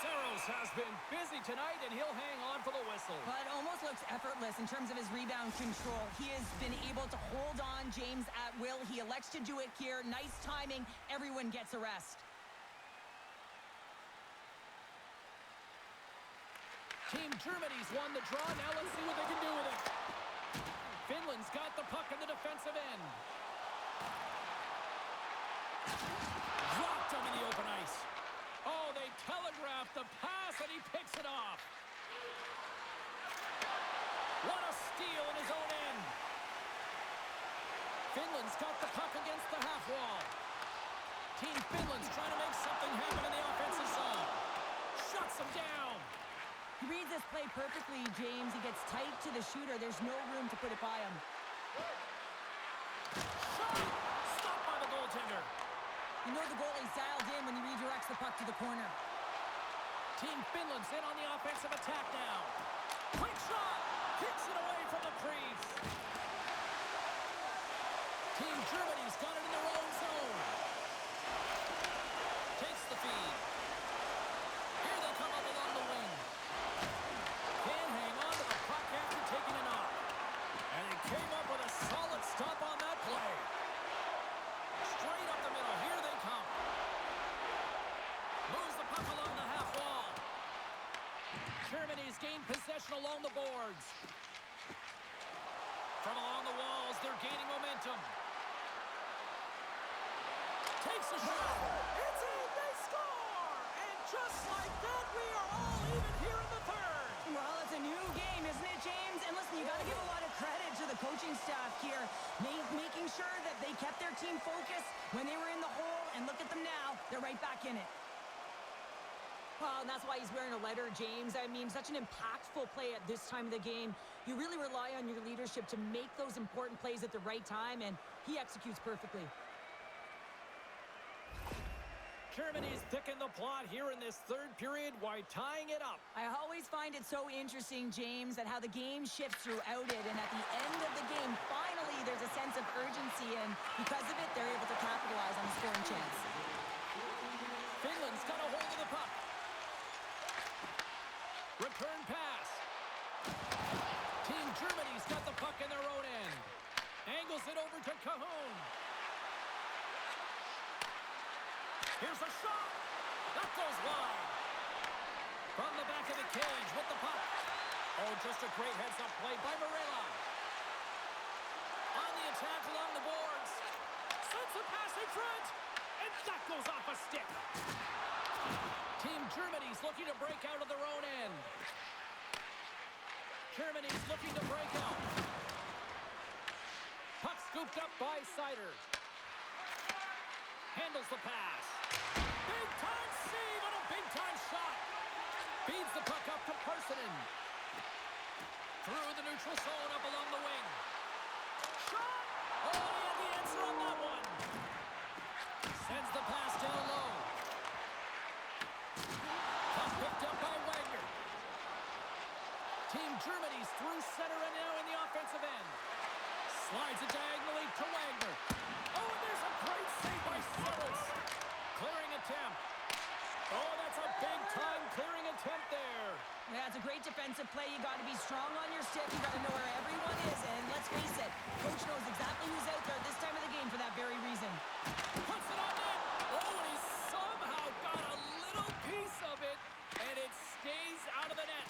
Saros has been busy tonight, and he'll hang on for the whistle. But almost looks effortless in terms of his rebound control. He has been able to hold on James at will. He elects to do it here. Nice timing. Everyone gets a rest. Team Germany's won the draw. Now let's see what they can do with it. Finland's got the puck in the defensive end. Dropped him in the open ice. Oh, they telegraphed the pass, and he picks it off. What a steal in his own end. Finland's got the puck against the half wall. Team Finland's trying to make something happen in the offensive zone. Shuts him down. He reads this play perfectly, James. He gets tight to the shooter. There's no room to put it by him. Shot! Stopped by the goaltender. You know the goalie's dialed in when he redirects the puck to the corner. Team Finland's in on the offensive attack now. Quick shot! Kicks it away from the crease. Team Germany's got it in their own zone. Takes the feed. Here they come up along the wing. Can't hang on to the puck after taking it off. And he came up with a solid stop on that play. Straight up the middle. Here they come. Moves the puck along the half wall. Germany's gained possession along the boards. From along the walls, they're gaining momentum. Takes a shot. It's in. They score. And just like that, we are all even here in the third. Well, it's a new game, isn't it, James? And listen, you got to give a lot of credit to the coaching staff here, making sure that they kept their team focused when they were in the hole. And look at them now. They're right back in it. Well, and that's why he's wearing a letter, James. I mean, such an impactful play at this time of the game. You really rely on your leadership to make those important plays at the right time, and he executes perfectly. Germany's thickened the plot here in this third period while tying it up. I always find it so interesting, James, at how the game shifts throughout it, and at the end of the game, finally, there's a sense of urgency, and because of it, they're able to capitalize on the scoring chance. Finland's got a hold of the puck. Return pass. Team Germany's got the puck in their own end. Angles it over to Cahoon. Here's a shot. That goes wide. From the back of the cage with the puck. Oh, just a great heads-up play by Varela. On the attack along the boards. Sends a pass in front. And that goes off a stick. Team Germany's looking to break out of their own end. Germany's looking to break out. Puck scooped up by Sider. Handles the pass. Big-time save on a big-time shot. Feeds the puck up to Parsonen. Through the neutral zone up along the wing. Shot! Oh, he had the answer on that one. Sends the pass down low. Puck picked up by Wagner. Team Germany's through center and now in the offensive end. Slides it diagonally to Wagner. Oh, and there's a great save by Simmons. Clearing attempt. Oh, that's a big-time clearing attempt there. Yeah, it's a great defensive play. You got to be strong on your stick. You got to know where everyone is. And let's face it, coach knows exactly who's out there at this time of the game for that very reason. Puts it on net. Oh, and he somehow got a little piece of it, and it stays out of the net.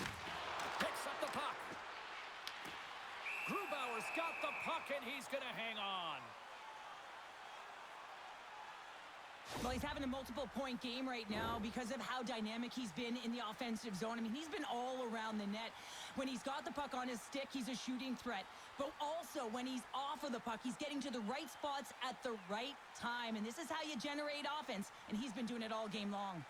Picks up the puck. Grubauer's got the puck, and he's going to hang on. Well, he's having a multiple-point game right now because of how dynamic he's been in the offensive zone. I mean, he's been all around the net. When he's got the puck on his stick, he's a shooting threat. But also, when he's off of the puck, he's getting to the right spots at the right time. And this is how you generate offense, and he's been doing it all game long.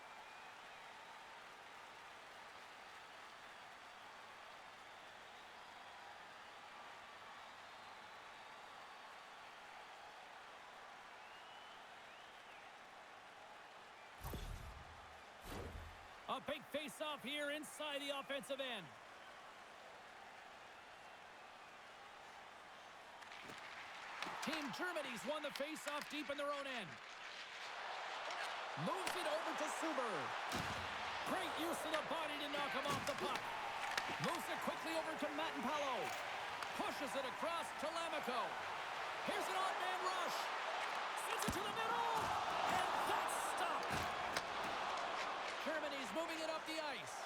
A big face-off here inside the offensive end. Team Germany's won the face-off deep in their own end. Moves it over to Suber. Great use of the body to knock him off the puck. Moves it quickly over to Madden NFL. Pushes it across to Lamico. Here's an on-man rush. Sends it to the middle. And that's stopped. Germany's moving it up the ice.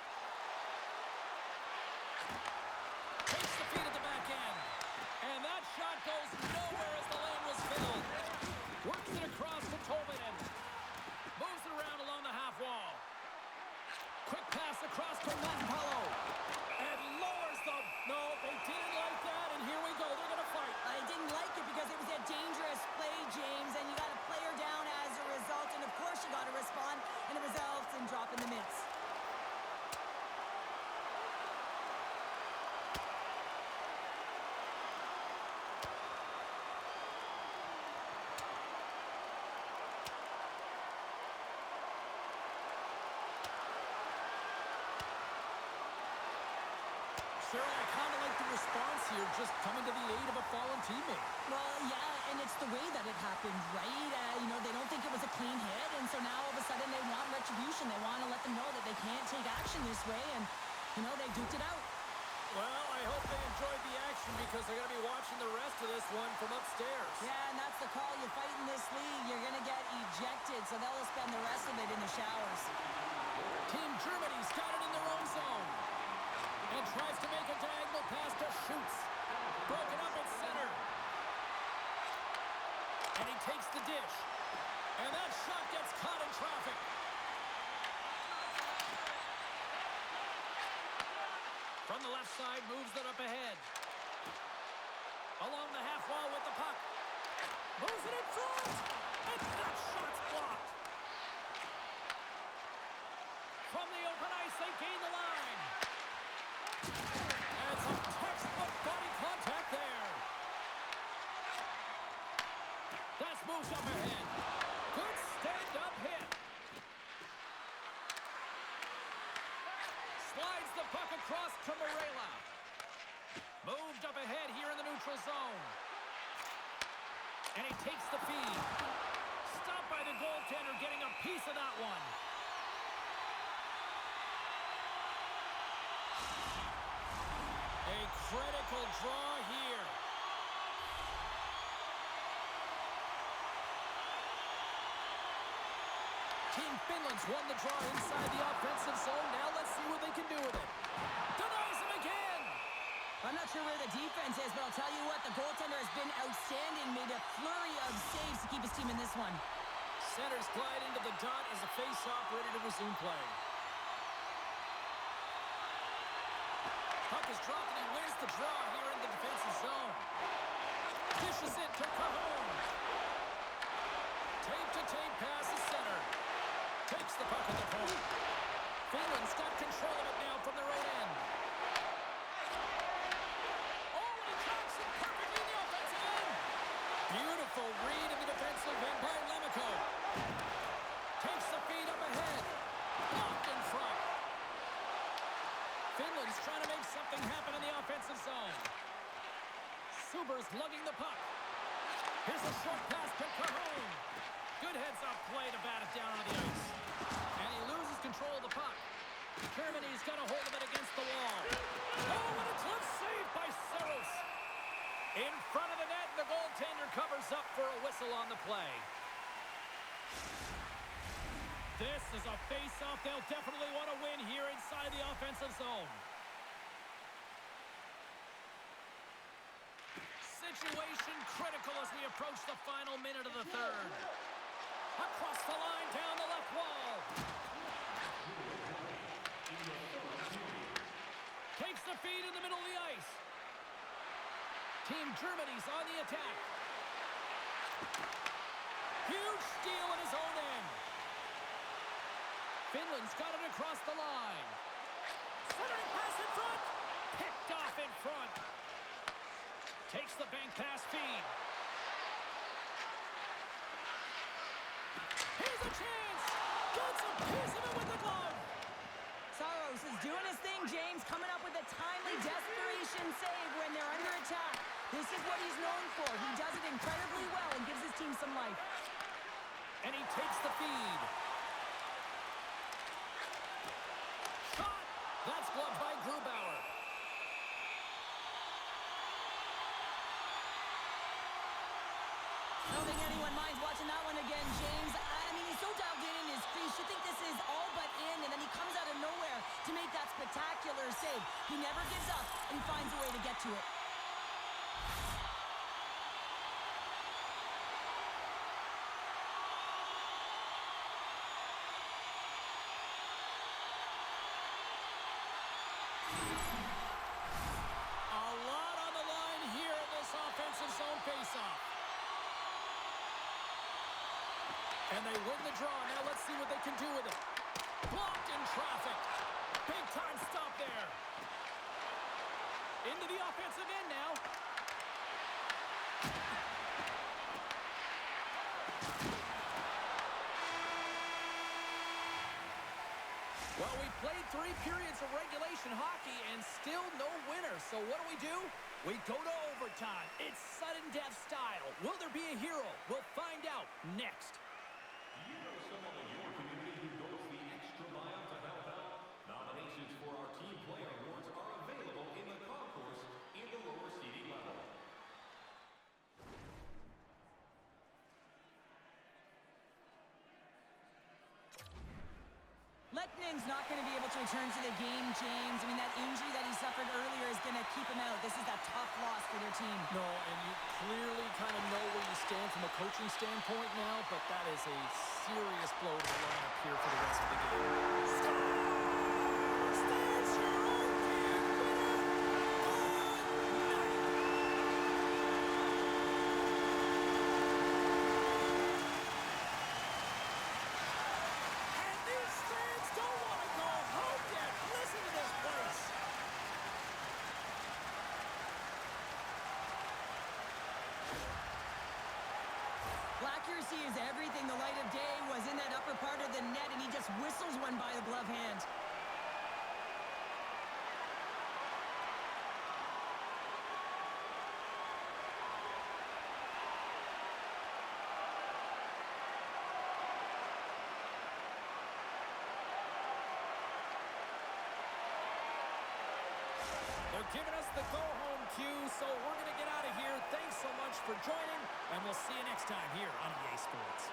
Takes the feed at the back end. And that shot goes nowhere as the lane was filled. Works it across to Tolvanen. Moves it around along the half wall. Quick pass across to Manpalo. And lowers the... No, they didn't like that, and here we go. They're going to fight. I didn't like it because it was a dangerous play, James, and you got a player down as a result, and of course you got to respond, and it results in dropping the mitts. Sure, I kind of like the response here, just coming to the aid of a fallen teammate. Well, yeah, and it's the way that it happened, right? You know, they don't think it was a clean hit, and so now all of a sudden they want retribution. They want to let them know that they can't take action this way, and, you know, they duked it out. Well, I hope they enjoyed the action because they're going to be watching the rest of this one from upstairs. Yeah, and that's the call. You fight in this league, you're going to get ejected, so they'll spend the rest of it in the showers. Team Germany's got it in their own zone. And tries to make a diagonal pass to Schutz. Broken up at center. And he takes the dish. And that shot gets caught in traffic. From the left side, moves it up ahead. Along the half wall with the puck. Moves it in front. And that shot's blocked. From the open ice, they gain the line. And some textbook body contact there. That's moved up ahead. Good stand-up hit. Slides the puck across to Morela. Moved up ahead here in the neutral zone. And he takes the feed. Stopped by the goaltender, getting a piece of that one. A critical draw here. Team Finland's won the draw inside the offensive zone. Now let's see what they can do with it. Denies him again. I'm not sure where the defense is, but I'll tell you what, the goaltender has been outstanding. Made a flurry of saves to keep his team in this one. Centers glide into the dot as a face-off ready to resume play. Puck is dropped and he wins the draw here in the defensive zone. Dishes it to Cajon. Tape-to-tape pass is center. Takes the puck at the point. Finland's got control of it now from their own end. Oh, and he tracks it perfectly in the offensive end. Beautiful read in the defensive end by Lamico. Takes the feed up ahead. Blocked in front. Finland's trying to make something happen in the offensive zone. Suber's lugging the puck. Here's a short pass to Cajon. Good heads-up play to bat it down onto the ice. And he loses control of the puck. Germany's got a hold of it against the wall. Oh, what a glove save by Saros. In front of the net, the goaltender covers up for a whistle on the play. This is a face-off they'll definitely want to win here inside the offensive zone. Situation critical as we approach the final minute of the third. Across the line, down the left wall. Takes the feed in the middle of the ice. Team Germany's on the attack. Huge steal at his own end. Finland's got it across the line. Centering pass in front. Picked off in front. Takes the bank pass feed. Here's a chance. Gets a piece of it with the glove. Saros is doing his thing, James, coming up with a timely desperation save when they're under attack. This is what he's known for. He does it incredibly well and gives his team some life. And he takes the feed. glove by Grubauer. I don't think anyone minds watching that one again, James. I mean, he's so dialed in his crease. You think this is all but in, and then he comes out of nowhere to make that spectacular save. He never gives up, and he finds a way to get to it. A lot on the line here in this offensive zone faceoff. And they win the draw. Now let's see what they can do with it. Blocked in traffic. Big time stop there. Into the offensive end now. Well, we played 3 periods of regulation hockey and still no winner. So what do? We go to overtime. It's sudden death style. Will there be a hero? We'll find out next. You know someone in your community who goes the extra mile to help out? Nominations for our Team Player Awards are available in the concourse in the lower seating level. Letnin's not going to be able to return to the game, James. I mean, that injury that he suffered earlier is going to keep him out. This is a tough loss for their team. No, and you clearly kind of know where you stand from a coaching standpoint now, but that is a serious blow to the lineup here for the rest of the game. And these fans don't want to go home yet. Listen to this place. Well, accuracy is everything. The light of day was in that upper part of the net, and he just whistles one by the glove hand. They're giving us the go-home cue, so we're going to get out of here. Thanks so much for joining, and we'll see you next time here on EA Sports.